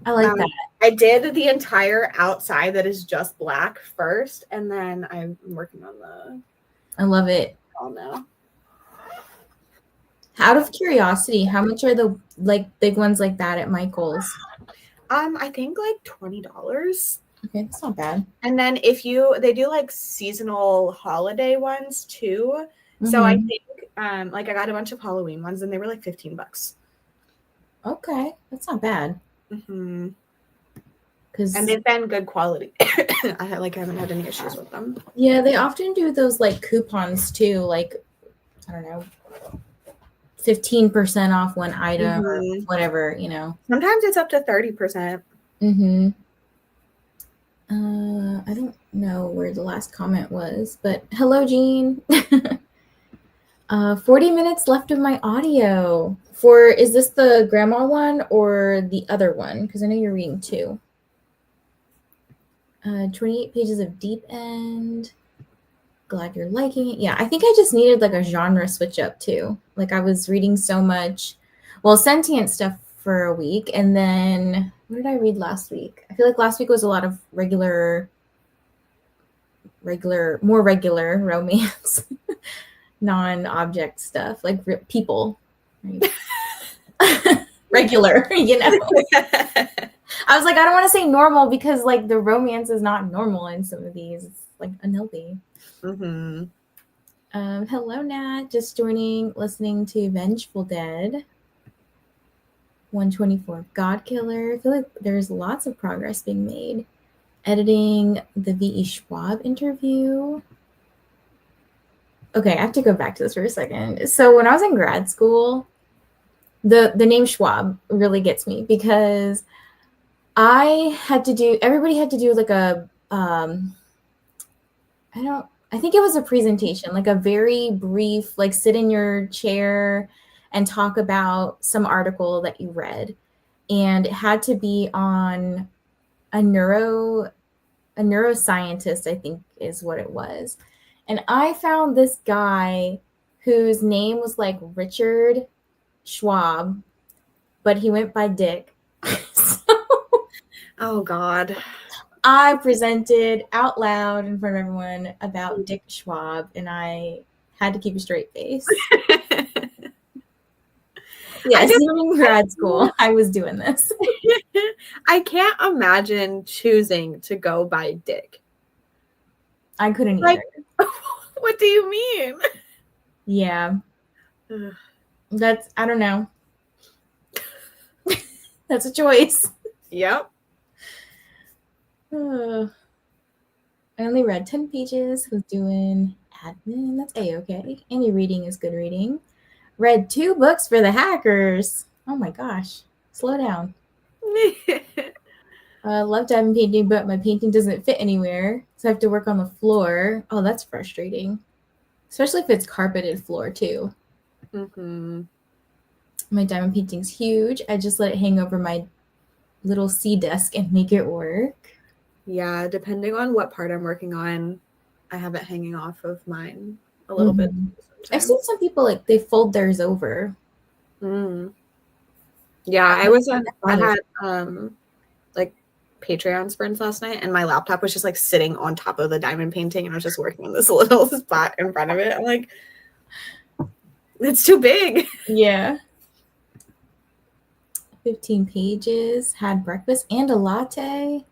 I like that. I did the entire outside that is just black first, and then I'm working on the. I love it. Oh no. Out of curiosity, how much are the like big ones like that at Michael's? I think like $20. Okay, that's not bad. And then they do like seasonal holiday ones too. So I think like I got a bunch of Halloween ones and they were like $15. Okay, that's not bad. And they've been good quality. I haven't had any issues with them. Yeah, they often do those like coupons too, like I don't know, 15% off one item or whatever, you know. Sometimes it's up to 30%. I don't know where the last comment was, but hello, Jean. 40 minutes left of my audio. Is this the grandma one or the other one? Because I know you're reading two. 28 pages of deep end. Glad you're liking it. Yeah, I think I just needed like a genre switch up too. Like I was reading so much, sentient stuff for a week, and then what did I read last week? I feel like last week was a lot of more regular romance, non-object stuff, like people. Right? Regular, you know. I was like, I don't want to say normal because like the romance is not normal in some of these. It's like unhealthy. Hello, Nat. Just joining, listening to Vengeful Dead. 124 God Killer. I feel like there's lots of progress being made. Editing the V.E. Schwab interview. Okay, I have to go back to this for a second. So when I was in grad school, the name Schwab really gets me because everybody had to do like I think it was a presentation, like a very brief, like sit in your chair and talk about some article that you read. And it had to be on a neuroscientist, I think is what it was. And I found this guy whose name was like Richard Schwab, but he went by Dick. Oh God. I presented out loud in front of everyone about Dick Schwab, and I had to keep a straight face. Yes, during grad school, I was doing this. I can't imagine choosing to go by Dick. I couldn't either. What do you mean? Yeah. I don't know. That's a choice. Yep. I only read 10 pages, was doing admin. That's A-okay. Any reading is good reading. Read 2 books for the hackers. Oh my gosh. Slow down. Love diamond painting, but my painting doesn't fit anywhere, so I have to work on the floor. Oh, that's frustrating. Especially if it's carpeted floor, too. Mm-hmm. My diamond painting's huge. I just let it hang over my little C desk and make it work. Yeah, depending on what part I'm working on, I have it hanging off of mine a little bit. I've seen some people, like, they fold theirs over. Mm. Yeah, I had like Patreon sprints last night, and my laptop was just like sitting on top of the diamond painting, and I was just working on this little spot in front of it. I'm like, it's too big. Yeah. 15 pages, had breakfast and a latte.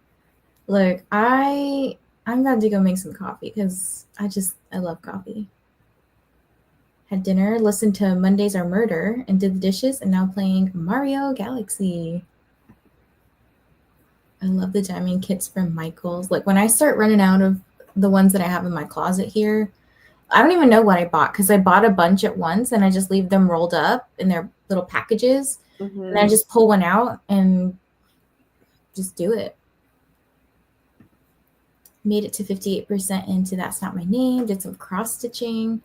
Look, I'm about to go make some coffee because I love coffee. Had dinner, listened to Mondays Are Murder, and did the dishes, and now playing Mario Galaxy. I love the diamond kits from Michaels. Like, when I start running out of the ones that I have in my closet here, I don't even know what I bought because I bought a bunch at once and I just leave them rolled up in their little packages. Mm-hmm. And I just pull one out and just do it. Made it to 58% into That's Not My Name. Did some cross stitching.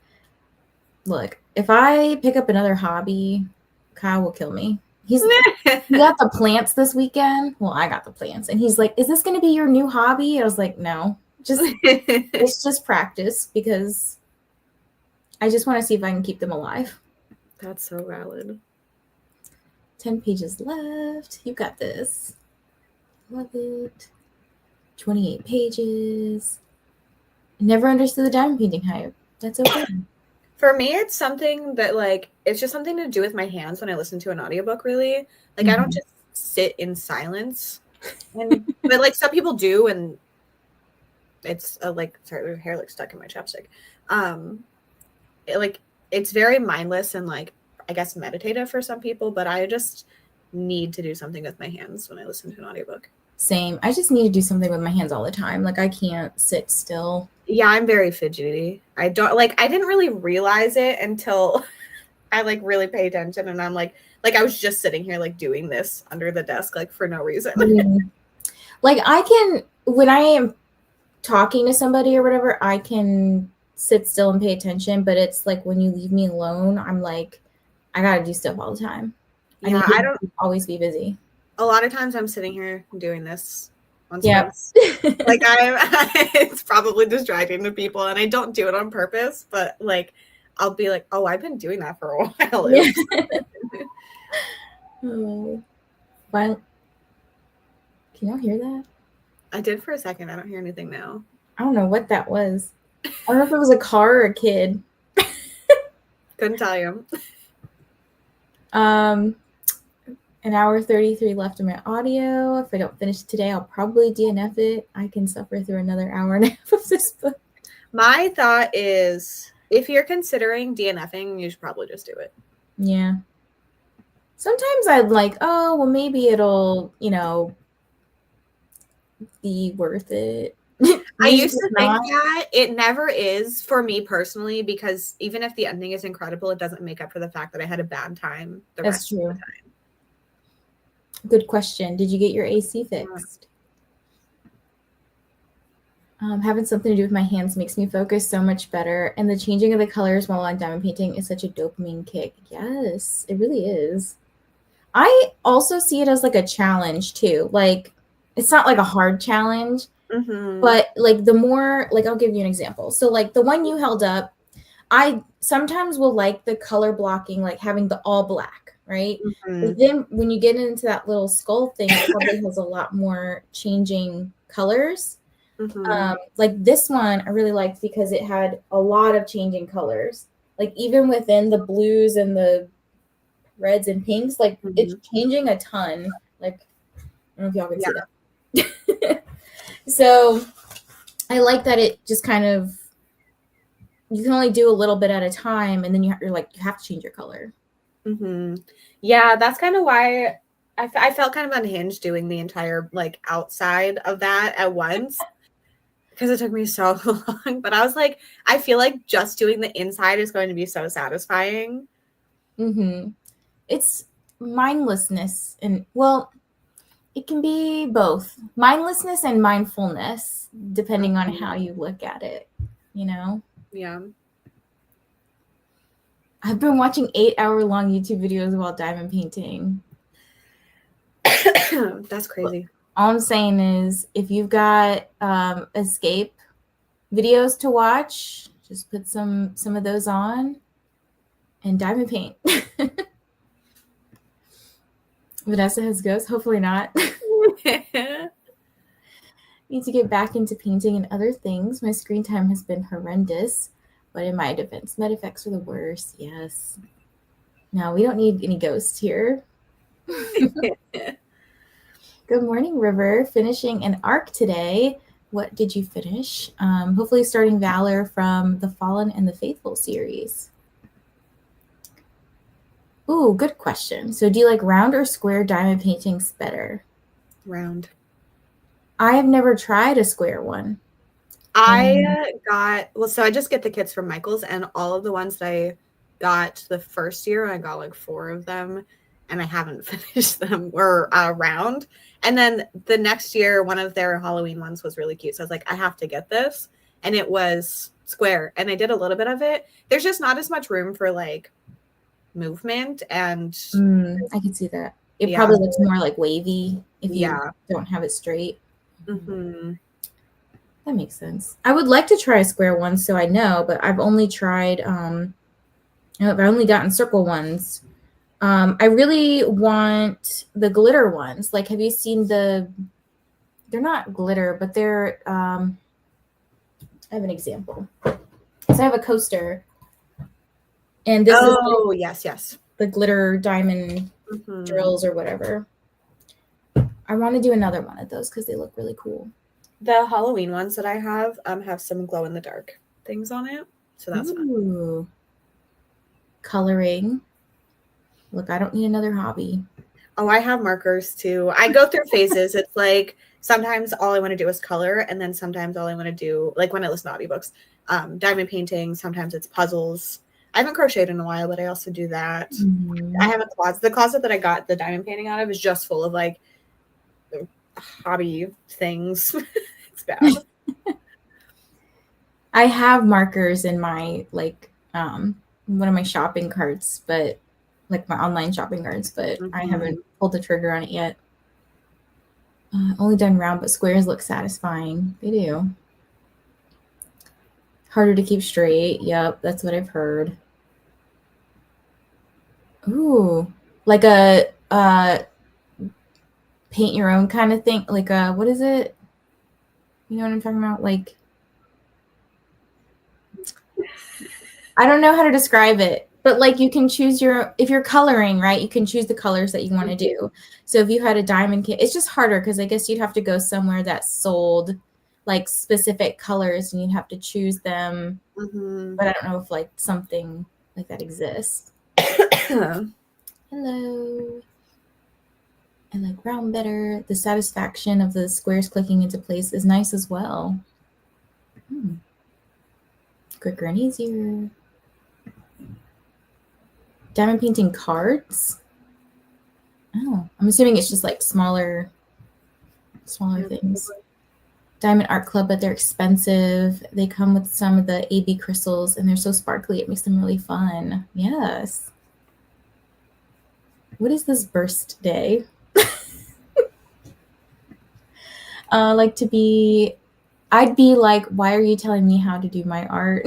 Look, if I pick up another hobby, Kyle will kill me. He got the plants this weekend. Well, I got the plants. And he's like, is this going to be your new hobby? I was like, no. It's just practice because I just want to see if I can keep them alive. That's so valid. 10 pages left. You got this. Love it. 28 pages. Never understood the diamond painting hype. That's okay. For me, it's something that, like, it's just something to do with my hands when I listen to an audiobook, really. Like, I don't just sit in silence. But, like, some people do, and it's, like, sorry, their hair, like, stuck in my chapstick. It's very mindless and, like, I guess meditative for some people, but I just need to do something with my hands when I listen to an audiobook. Same. I just need to do something with my hands all the time. Like, I can't sit still. Yeah, I'm very fidgety. I didn't really realize it until I, like, really pay attention, and I'm like I was just sitting here, like, doing this under the desk, like, for no reason. Like, I can, when I am talking to somebody or whatever, I can sit still and pay attention, but it's like when you leave me alone, I'm like, I gotta do stuff all the time. Yeah, I don't always be busy. A lot of times I'm sitting here doing this on Yeah. like it's probably distracting to people, and I don't do it on purpose, but, like, I'll be like, oh, I've been doing that for a while. Yeah. Oh. Well, can y'all hear that? I did for a second. I don't hear anything now. I don't know what that was. I don't know if it was a car or a kid. Couldn't tell you. An hour 33 left in my audio. If I don't finish today, I'll probably DNF it. I can suffer through another hour and a half of this book. My thought is, if you're considering DNFing, you should probably just do it. Yeah. Sometimes I'd like, oh, well, maybe it'll, be worth it. I used to think that. It never is for me personally, because even if the ending is incredible, it doesn't make up for the fact that I had a bad time the rest of the time. Good question. Did you get your AC fixed? Having something to do with my hands makes me focus so much better. And the changing of the colors while on diamond painting is such a dopamine kick. Yes, it really is. I also see it as like a challenge too. Like, it's not like a hard challenge, but like the more, like, I'll give you an example. So like the one you held up, I sometimes will like the color blocking, like having the all black, right? But then when you get into that little skull thing, it probably has a lot more changing colors. Like this one I really liked because it had a lot of changing colors. Like even within the blues and the reds and pinks, like it's changing a ton. Like, I don't know if y'all can see that. So I like that it just kind of, you can only do a little bit at a time, and then you're like, you have to change your color. Yeah, that's kind of why I felt kind of unhinged doing the entire, like, outside of that at once. because it took me so long. But I was like, I feel like just doing the inside is going to be so satisfying. Mm-hmm. It's mindlessness, and well, it can be both mindlessness and mindfulness, depending on how you look at it, you know? Yeah. I've been watching 8-hour-long YouTube videos while diamond painting. That's crazy. All I'm saying is, if you've got escape videos to watch, just put some of those on and diamond paint. Vanessa has ghosts. Hopefully not. Need to get back into painting and other things. My screen time has been horrendous, but in my defense, med effects are the worst. Yes. No, we don't need any ghosts here. Good morning, River. Finishing an arc today. What did you finish? Hopefully starting Valor from the Fallen and the Faithful series. Ooh, good question. So do you like round or square diamond paintings better? Round. I have never tried a square one. I so I just get the kits from Michael's, and all of the ones that I got the first year, I got like 4 of them, and I haven't finished them, or round. And then the next year, one of their Halloween ones was really cute. So I was like, I have to get this. And it was square. And I did a little bit of it. There's just not as much room for like movement. And I can see that. It probably looks more like wavy if you don't have it straight. Mm-hmm. That makes sense. I would like to try a square one, so I know, but I've only tried, I've only gotten circle ones. I really want the glitter ones. Like, have you seen they're not glitter, but they're, I have an example. So I have a coaster, and this is yes. the glitter diamond drills or whatever. I want to do another one of those because they look really cool. The Halloween ones that I have some glow in the dark things on it. So that's fun. Coloring. Look, I don't need another hobby. Oh, I have markers too. I go through phases. It's like sometimes all I want to do is color, and then sometimes all I want to do, like when I listen to audiobooks, diamond painting. Sometimes it's puzzles. I haven't crocheted in a while, but I also do that. I have a closet. The closet that I got the diamond painting out of is just full of like hobby things. It's bad. I have markers in my one of my shopping carts, but like my online shopping carts, but I haven't pulled the trigger on it yet. Only done round, but squares look satisfying. They do. Harder to keep straight. Yep, that's what I've heard. Ooh, like a paint your own kind of thing. Like what is it? You know what I'm talking about? Like, I don't know how to describe it, but like you can choose if you're coloring, right? You can choose the colors that you want to do. So if you had a diamond kit, it's just harder because I guess you'd have to go somewhere that sold like specific colors and you'd have to choose them. But I don't know if like something like that exists. Hello. I like round better. The satisfaction of the squares clicking into place is nice as well. Quicker and easier. Diamond painting cards. Oh, I'm assuming it's just like smaller things. Diamond Art Club, but they're expensive. They come with some of the AB crystals, and they're so sparkly. It makes them really fun. Yes. What is this burst day? I'd be like, why are you telling me how to do my art?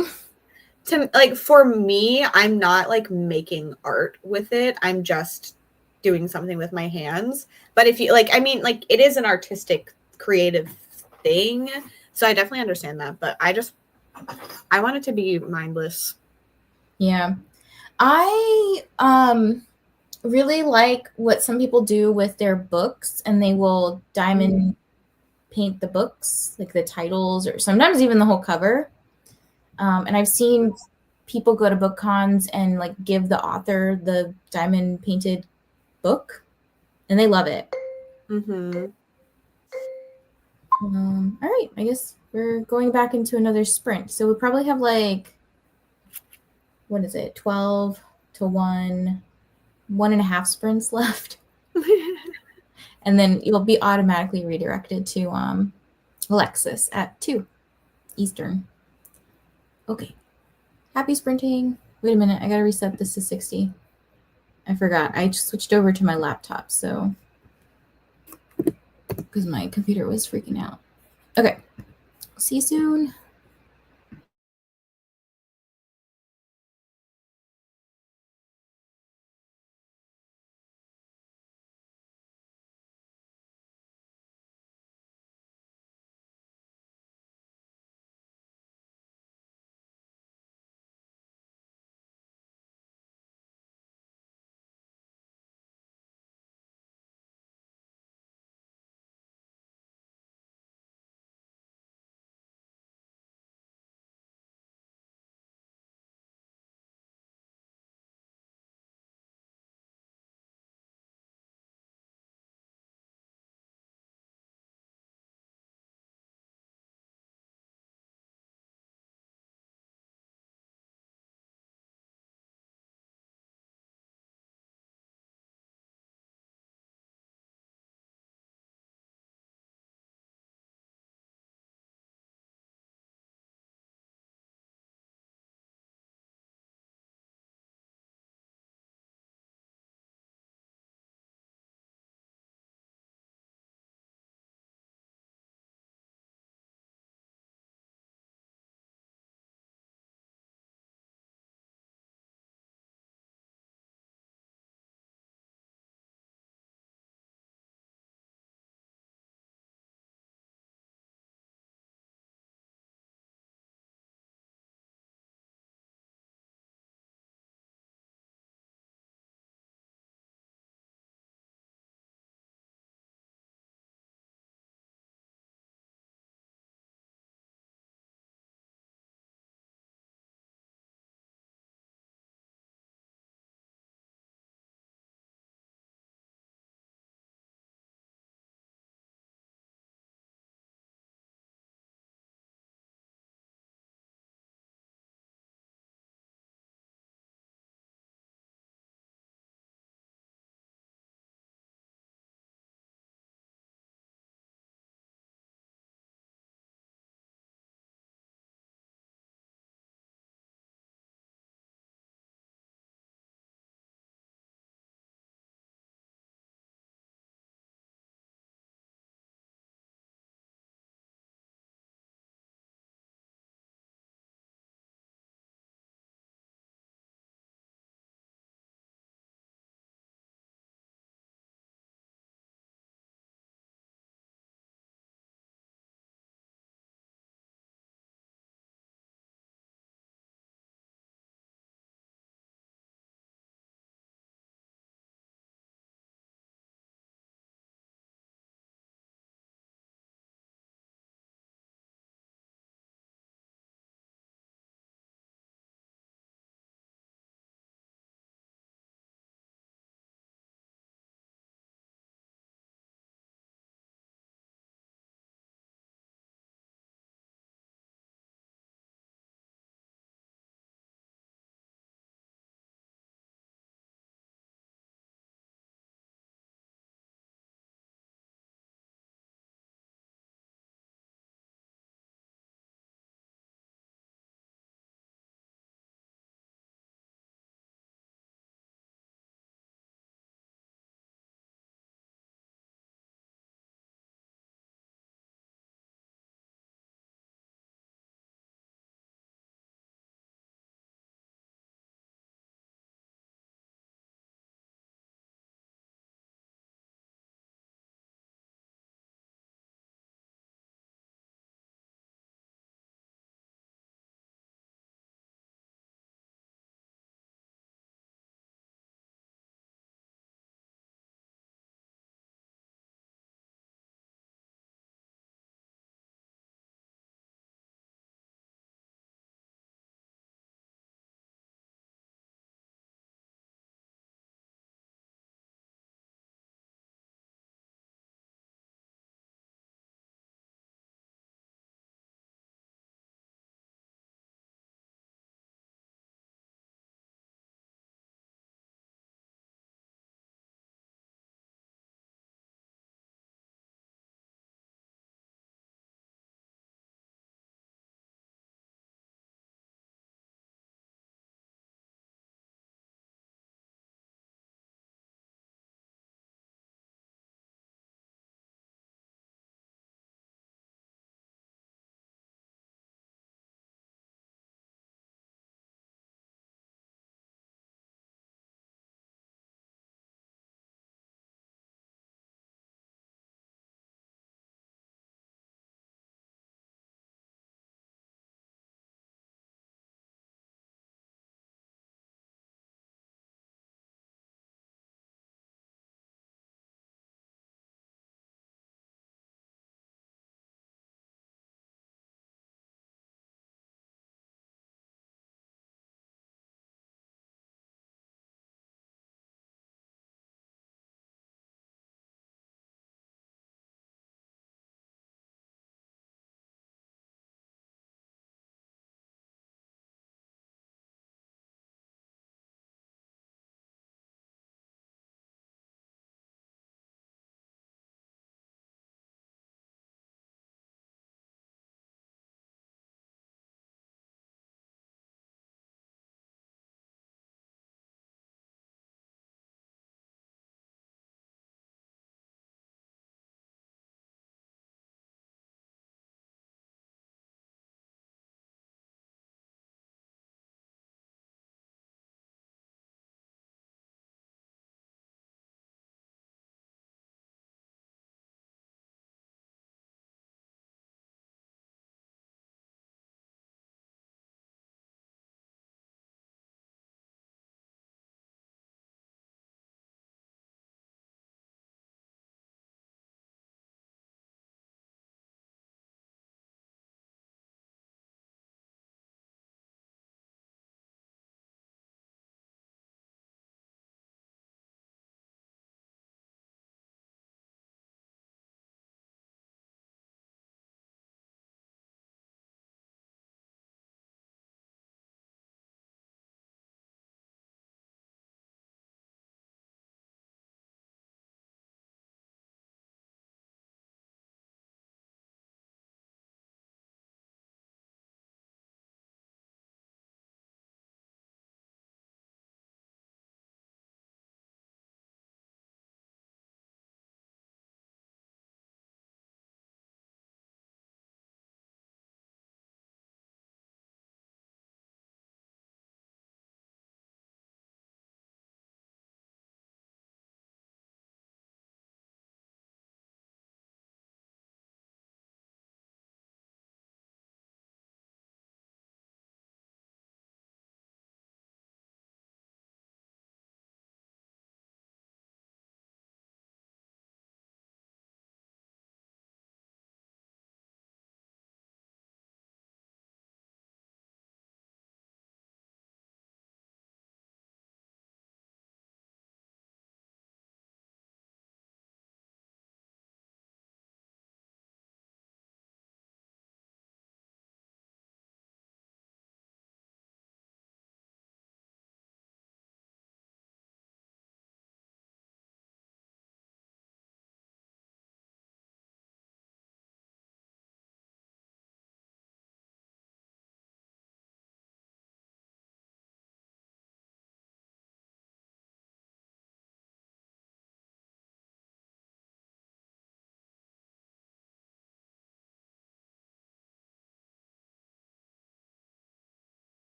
For me, I'm not like making art with it. I'm just doing something with my hands. But if you it is an artistic, creative thing. So I definitely understand that. But I want it to be mindless. Yeah. I really like what some people do with their books, and they will diamond paint the books, like the titles, or sometimes even the whole cover. And I've seen people go to book cons and like give the author the diamond painted book, and they love it. All right, I guess we're going back into another sprint. So we probably have like, what is it, 12 to 1.5 sprints left. And then you'll be automatically redirected to Alexis at 2 Eastern. Okay. Happy sprinting. Wait a minute. I got to reset this to 60. I forgot. I just switched over to my laptop, so because my computer was freaking out. Okay. See you soon.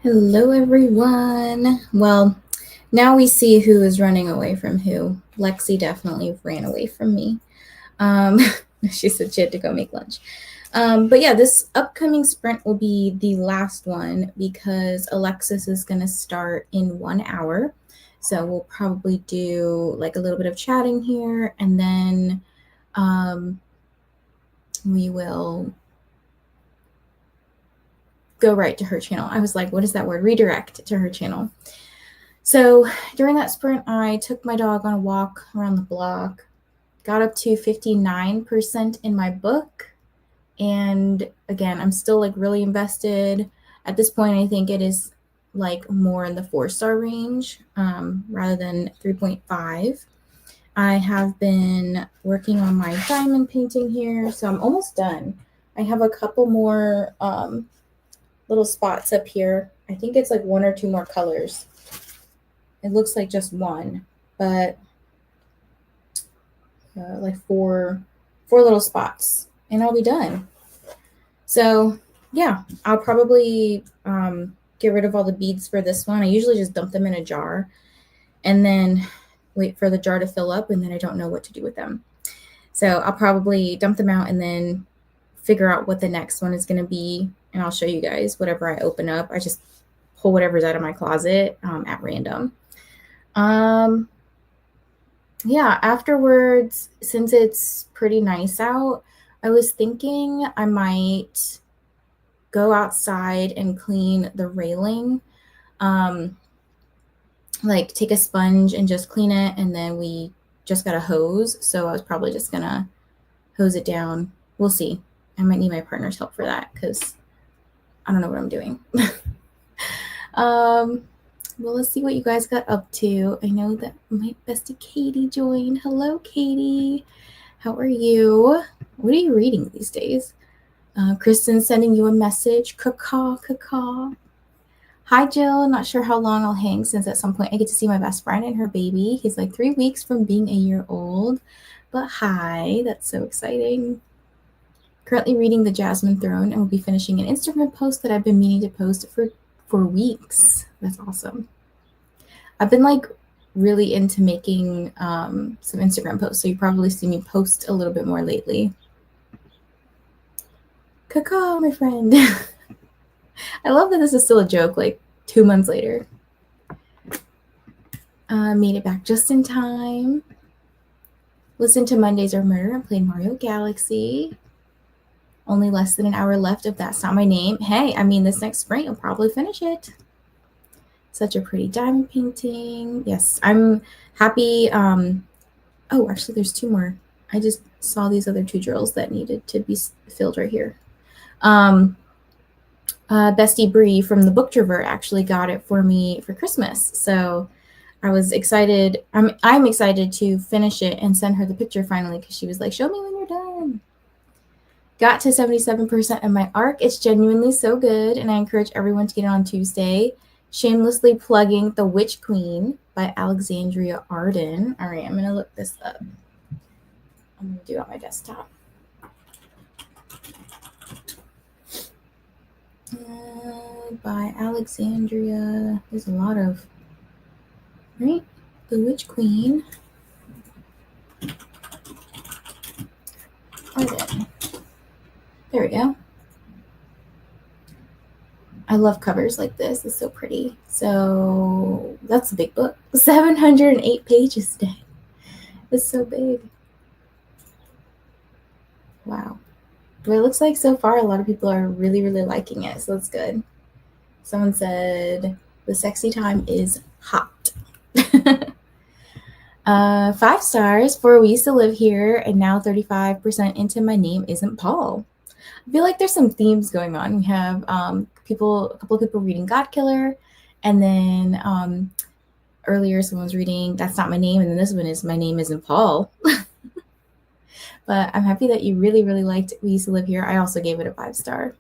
Hello, everyone. Well, now we see who is running away from who. Lexi definitely ran away from me. She said she had to go make lunch. But yeah, this upcoming sprint will be the last one because Alexis is going to start in 1 hour. So we'll probably do like a little bit of chatting here, and then we will go right to her channel. I was like, what is that word? Redirect to her channel. So during that sprint, I took my dog on a walk around the block, got up to 59% in my book. And again, I'm still like really invested. At this point, I think it is like more in the 4-star range rather than 3.5. I have been working on my diamond painting here, so I'm almost done. I have a couple more little spots up here. I think it's like 1 or 2 more colors. It looks like just one, but like four little spots, and I'll be done. So yeah, I'll probably get rid of all the beads for this one. I usually just dump them in a jar and then wait for the jar to fill up, and then I don't know what to do with them. So I'll probably dump them out and then figure out what the next one is going to be, and I'll show you guys whatever I open up. I just pull whatever's out of my closet at random. Yeah, afterwards, since it's pretty nice out, I was thinking I might go outside and clean the railing. Like take a sponge and just clean it, and then we just got a hose, so I was probably just gonna hose it down. We'll see. I might need my partner's help for that because I don't know what I'm doing. Well, let's see what you guys got up to. I know that my bestie Katie joined. Hello, Katie. How are you? What are you reading these days? Kristen's sending you a message. Caw, caw. Hi, Jill. Not sure how long I'll hang since at some point I get to see my best friend and her baby. He's like 3 weeks from being a year old. But hi, that's so exciting. Currently reading The Jasmine Throne and will be finishing an Instagram post that I've been meaning to post for weeks. That's awesome. I've been like really into making some Instagram posts, so you probably see me post a little bit more lately. Caw, my friend. I love that this is still a joke like 2 months later. Made it back just in time. Listened to Mondays Are Murder and played Mario Galaxy. Only less than an hour left of That's Not My Name. Hey, I mean, this next spring you'll probably finish it. Such a pretty diamond painting. Yes, I'm happy. Oh, actually, there's 2 more. I just saw these other 2 drills that needed to be filled right here. Bestie Bree from the Booktrovert actually got it for me for Christmas. So I was excited. I'm excited to finish it and send her the picture finally because she was like, show me when you're done. Got to 77% of my arc. It's genuinely so good, and I encourage everyone to get it on Tuesday. Shamelessly plugging The Witch Queen by Alexandria Arden. All right, I'm going to look this up. I'm going to do it on my desktop. By Alexandria. There's a lot of, right? The Witch Queen. Arden. There we go. I love covers like this. It's so pretty. So that's a big book. 708 pages today. It's so big. Wow. But it looks like so far a lot of people are really, really liking it. So that's good. Someone said the sexy time is hot. 5 stars for We Used to Live Here, and now 35% into My Name Isn't Paul. I feel like there's some themes going on. We have a couple of people reading God Killer, and then earlier someone was reading That's Not My Name, and then this one is My Name Isn't Paul. But I'm happy that you really, really liked We Used to Live Here. I also gave it a 5-star.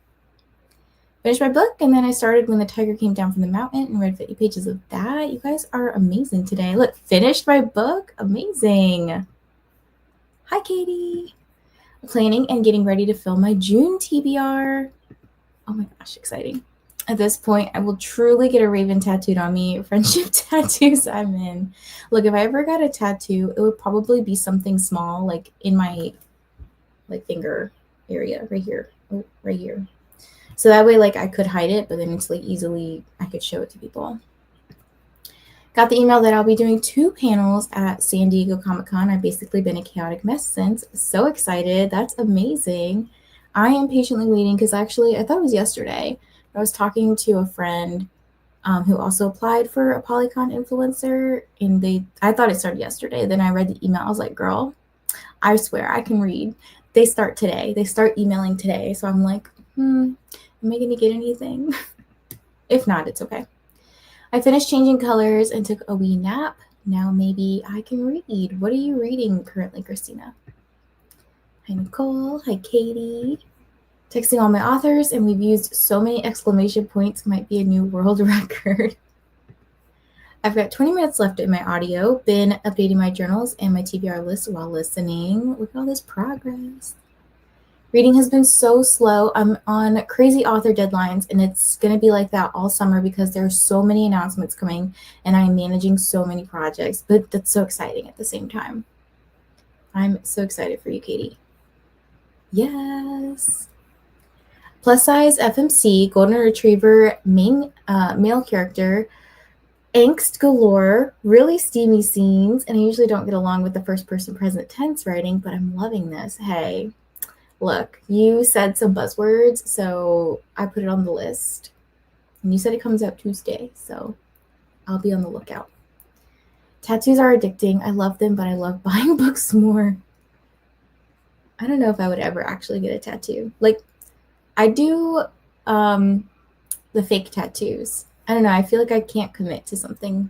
Finished my book, and then I started When the Tiger Came Down from the Mountain and read 50 pages of that. You guys are amazing today. Look, finished my book. Amazing. Hi, Katie. Planning and getting ready to film my June TBR. Oh my gosh, exciting. At this point, I will truly get a raven tattooed on me. Friendship tattoos, I'm in. Look, if I ever got a tattoo, it would probably be something small, like in my like finger area, right here, right here. So that way, like I could hide it, but then it's like easily I could show it to people. Got the email that I'll be doing 2 panels at San Diego Comic-Con. I've basically been a chaotic mess since. So excited. That's amazing. I am patiently waiting because actually I thought it was yesterday. I was talking to a friend who also applied for a Polycon influencer, and I thought it started yesterday. Then I read the email. I was like, girl, I swear I can read. They start today. They start emailing today. So I'm like, am I going to get anything? If not, it's okay. I finished changing colors and took a wee nap. Now maybe I can read. What are you reading currently, Christina? Hi, Nicole. Hi, Katie. Texting all my authors, and we've used so many exclamation points, might be a new world record. I've got 20 minutes left in my audio. Been updating my journals and my TBR list while listening. Look at all this progress. Reading has been so slow. I'm on crazy author deadlines, and it's going to be like that all summer because there are so many announcements coming, and I'm managing so many projects, but that's so exciting at the same time. I'm so excited for you, Katie. Yes. Plus size FMC, golden retriever, male character, angst galore, really steamy scenes, and I usually don't get along with the first person present tense writing, but I'm loving this. Hey. Look, you said some buzzwords, so I put it on the list. And you said it comes out Tuesday, so I'll be on the lookout. Tattoos are addicting. I love them, but I love buying books more. I don't know if I would ever actually get a tattoo. Like, I do the fake tattoos. I don't know. I feel like I can't commit to something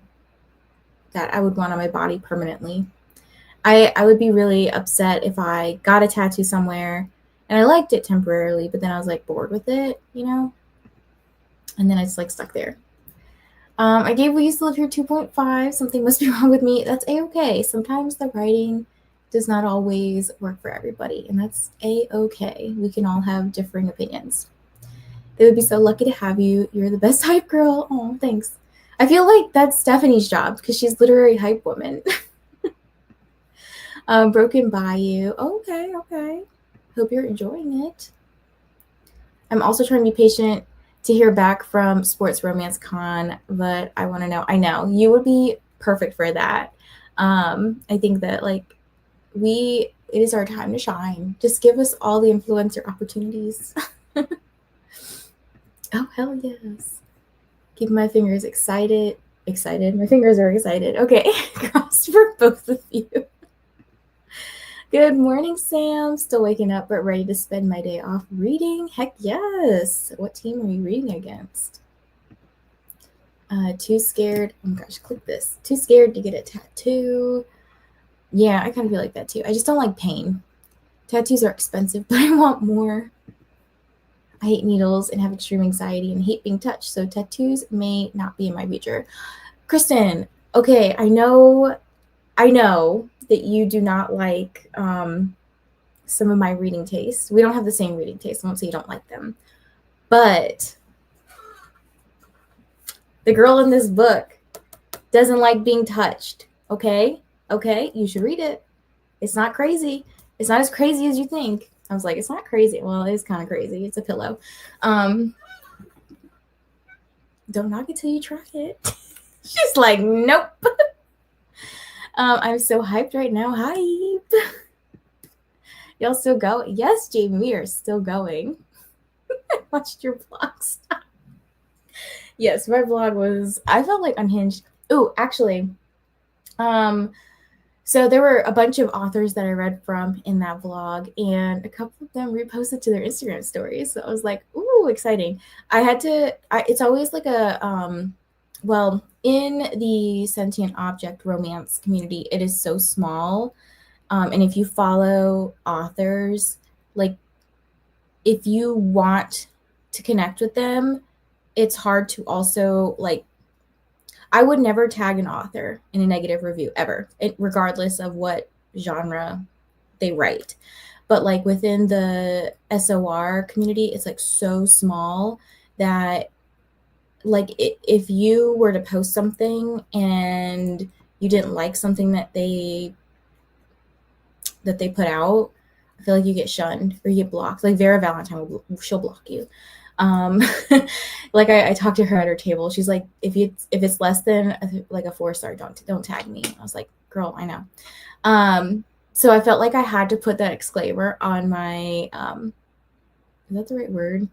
that I would want on my body permanently. I would be really upset if I got a tattoo somewhere and I liked it temporarily, but then I was like bored with it, you know? And then I just like stuck there. I gave We Used to Live Here 2.5. Something must be wrong with me. That's a-okay. Sometimes the writing does not always work for everybody, and that's a-okay. We can all have differing opinions. They would be so lucky to have you. You're the best hype girl. Oh, thanks. I feel like that's Stephanie's job because she's literary hype woman. Broken Bayou. Okay. Hope you're enjoying it. I'm also trying to be patient to hear back from Sports Romance Con, but I want to know. I know you would be perfect for that. I think that like it is our time to shine. Just give us all the influencer opportunities. Oh, hell yes. Keep my fingers excited. My fingers are excited. Okay, crossed for both of you. Good morning, Sam. Still waking up, but ready to spend my day off reading? Heck yes. What team are you reading against? Too scared. Oh my gosh, click this. Too scared to get a tattoo. Yeah, I kind of feel like that too. I just don't like pain. Tattoos are expensive, but I want more. I hate needles and have extreme anxiety and hate being touched, so tattoos may not be in my future. Kristen, okay, I know that you do not like some of my reading tastes. We don't have the same reading taste. I won't say you don't like them. But the girl in this book doesn't like being touched. Okay? You should read it. It's not crazy. It's not as crazy as you think. I was like, it's not crazy. Well, it is kind of crazy. It's a pillow. Don't knock it till you try it. She's like, nope. I'm so hyped right now. Hype. Y'all still go? Yes, Jamie, we are still going. I watched your vlogs. Yes, my vlog I felt like unhinged. Oh, actually, so there were a bunch of authors that I read from in that vlog, and a couple of them reposted to their Instagram stories. So I was like, ooh, exciting. It's always like well, in the sentient object romance community, it is so small. And if you follow authors, like if you want to connect with them, it's hard to also like, I would never tag an author in a negative review ever, regardless of what genre they write. but like within the SOR community, it's like so small that like if you were to post something and you didn't like something that they put out, I feel like you get shunned or you get blocked. Like Vera Valentine, she'll block you. Like I talked to her at her table. She's like, if it's less than like a 4-star, don't tag me. I was like, girl, I know. So I felt like I had to put that exclaimer on my is that the right word?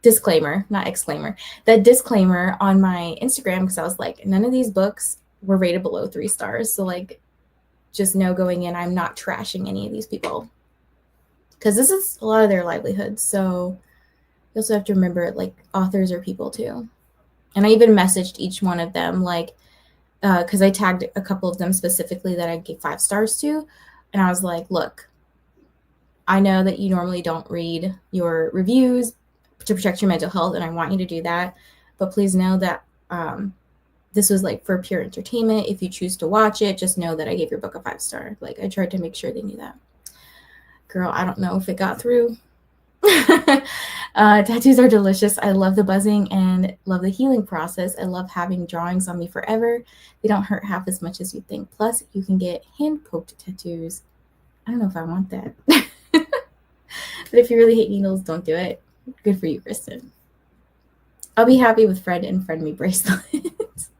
Disclaimer, not exclaimer. That disclaimer on my Instagram, because I was like, none of these books were rated below 3 stars. So like, just know going in, I'm not trashing any of these people because this is a lot of their livelihood. So you also have to remember, like, authors are people too. And I even messaged each one of them, like, because I tagged a couple of them specifically that I gave 5 stars to, and I was like, look, I know that you normally don't read your reviews to protect your mental health, and I want you to do that, but please know that this was like for pure entertainment. If you choose to watch it, just know that I gave your book a 5-star. Like, I tried to make sure they knew that. Girl, I don't know if it got through. Tattoos are delicious. I love the buzzing and love the healing process. I love having drawings on me forever. They don't hurt half as much as you think. Plus, you can get hand-poked tattoos. I don't know if I want that. But if you really hate needles, don't do it. Good for you, Kristen. I'll be happy with Fred and Friend Me bracelets.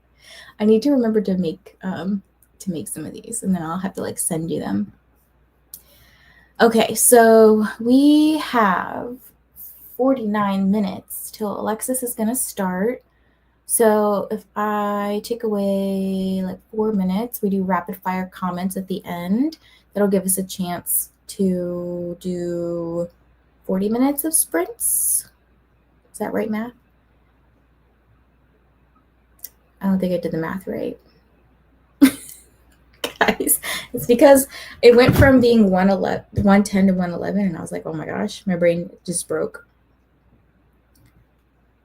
I need to remember to make some of these, and then I'll have to like send you them. Okay, so we have 49 minutes till Alexis is gonna start. So if I take away like 4 minutes, we do rapid fire comments at the end. That'll give us a chance to do 40 minutes of sprints. Is that right, math? I don't think I did the math right. Guys, it's because it went from being 110 to 111, and I was like, oh my gosh, my brain just broke.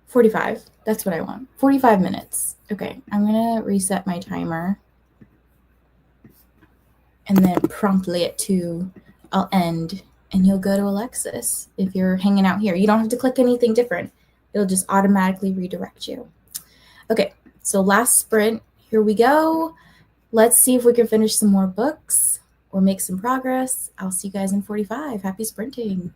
45. That's what I want. 45 minutes. Okay, I'm going to reset my timer. And then promptly at 2, I'll end, and you'll go to Alexis if you're hanging out here. You don't have to click anything different. It'll just automatically redirect you. Okay, so last sprint. Here we go. Let's see if we can finish some more books or make some progress. I'll see you guys in 45. Happy sprinting.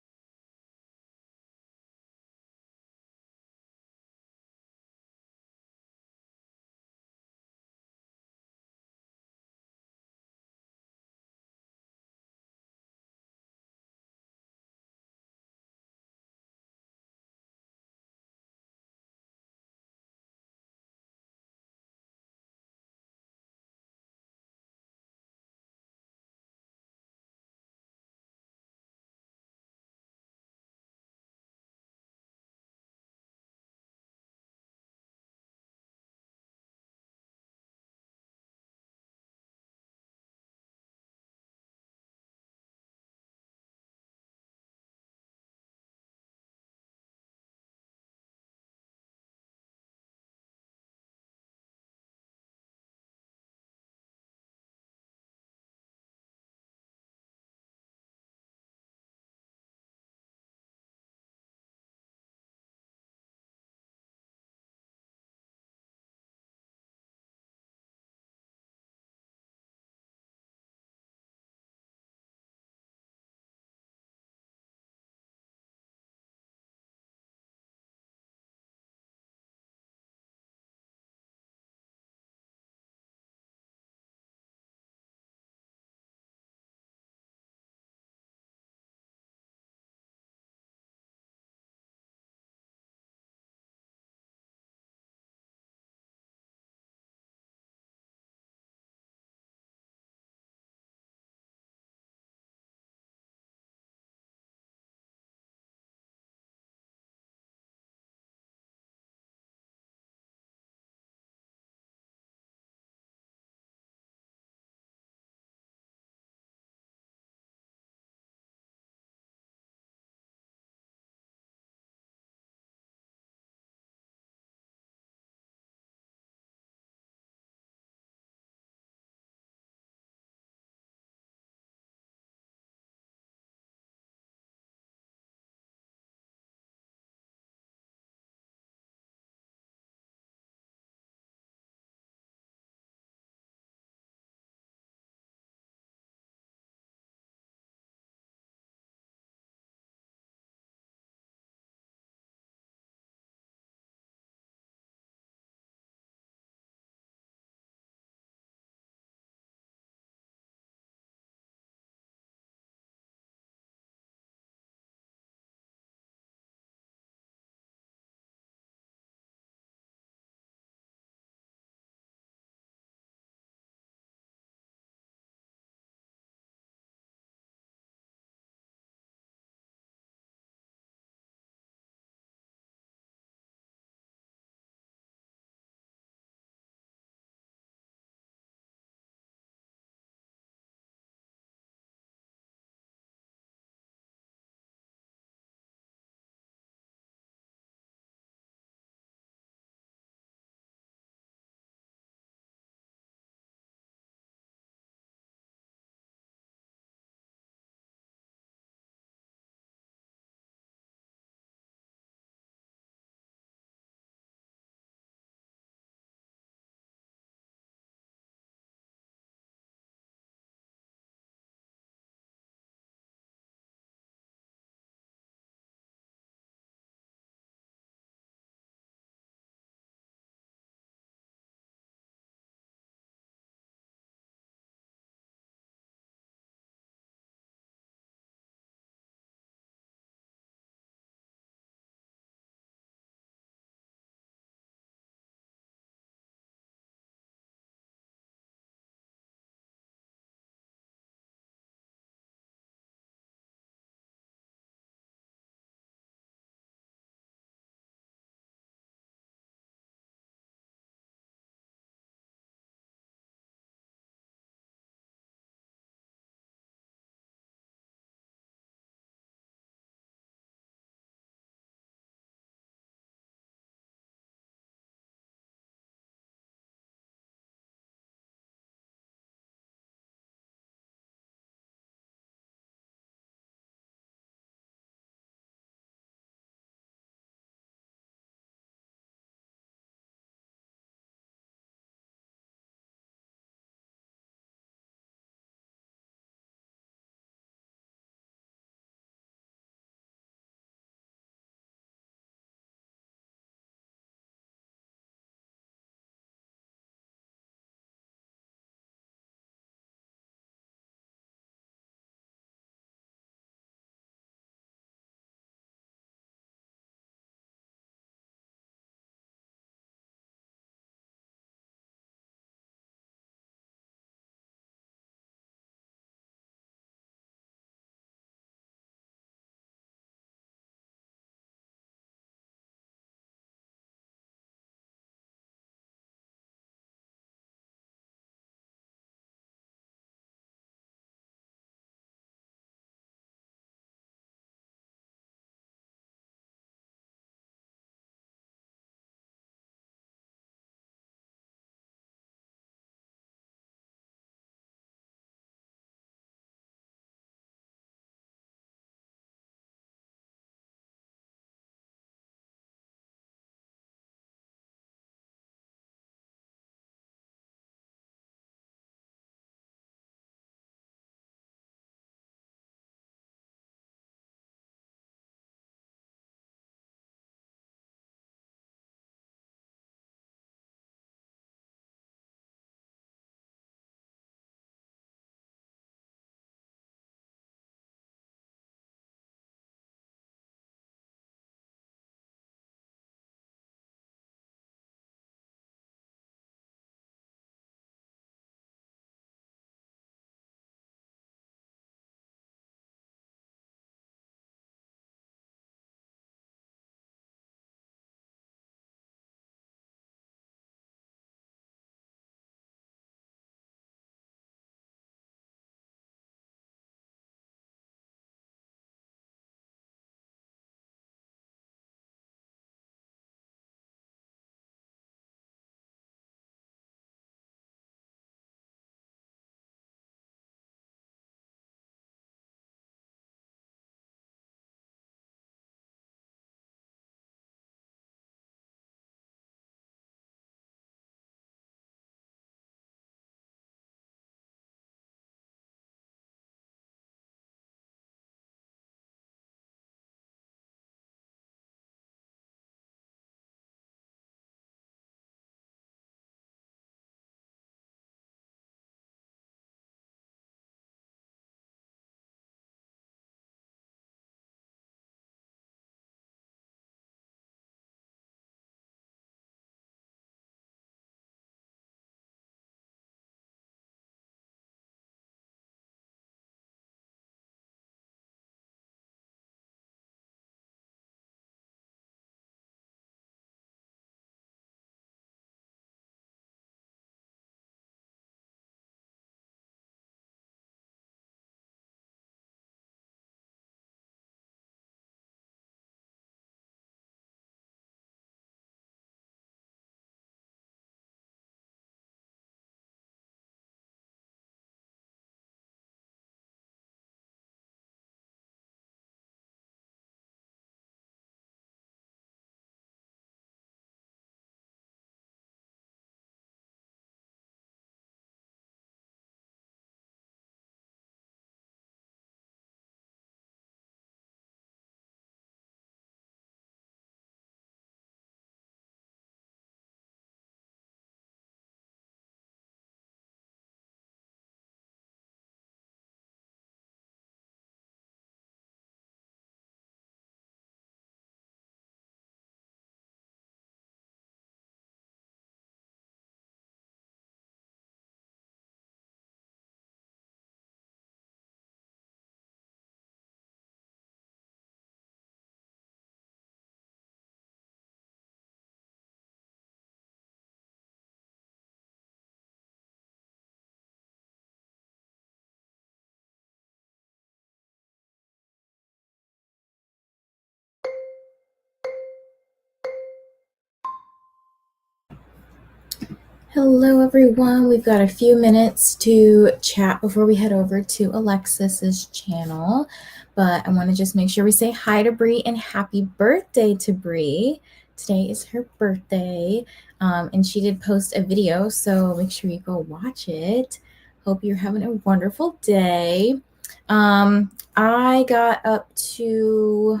Hello, everyone. We've got a few minutes to chat before we head over to Alexis's channel, but I want to just make sure we say hi to Bree and happy birthday to Bree. Today is her birthday, and she did post a video, so make sure you go watch it. Hope you're having a wonderful day. I got up to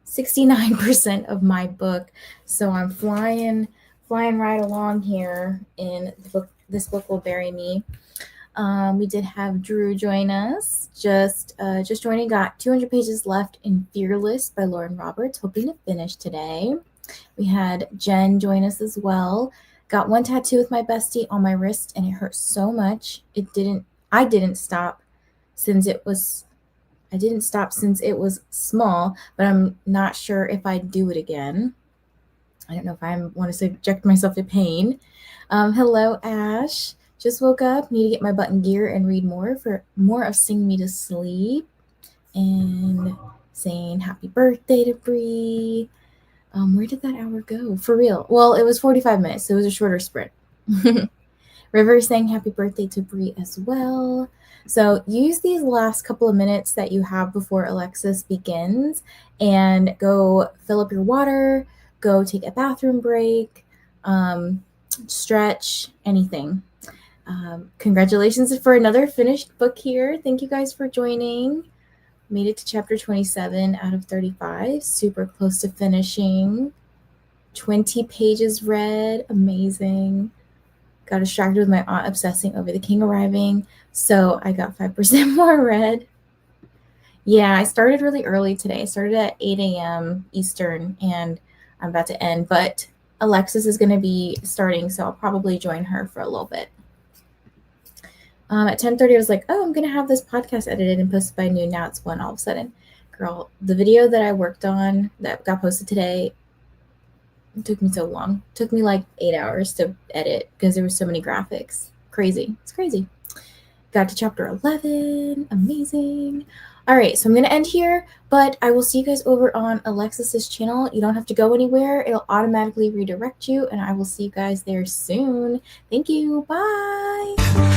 69% of my book, so I'm flying right along here in the book. This book will bury me. We did have Drew join us, just joining. Got 200 pages left in Fearless by Lauren Roberts, hoping to finish today. We had Jen join us as well. Got one tattoo with my bestie on my wrist, and it hurt so much. I didn't stop since it was small, but I'm not sure if I'd do it again. I don't know if I want to subject myself to pain. Hello, Ash. Just woke up. Need to get my button gear and read more of Sing Me to Sleep. And saying happy birthday to Bree. Where did that hour go? For real. Well, it was 45 minutes, so it was a shorter sprint. River saying happy birthday to Bree as well. So use these last couple of minutes that you have before Alexis begins and go fill up your water, go take a bathroom break, stretch, anything. Congratulations for another finished book here. Thank you guys for joining. Made it to chapter 27 out of 35. Super close to finishing. 20 pages read. Amazing. Got distracted with my aunt obsessing over the king arriving, so I got 5% more read. Yeah, I started really early today. I started at 8 a.m. Eastern, and I'm about to end, but Alexis is going to be starting, so I'll probably join her for a little bit. At 10:30, I was like, oh, I'm going to have this podcast edited and posted by noon. Now it's 1 all of a sudden. Girl, the video that I worked on that got posted today, it took me so long. It took me like 8 hours to edit because there were so many graphics. Crazy. It's crazy. Got to chapter 11. Amazing. All right, so I'm going to end here, but I will see you guys over on Alexis's channel. You don't have to go anywhere. It'll automatically redirect you, and I will see you guys there soon. Thank you. Bye.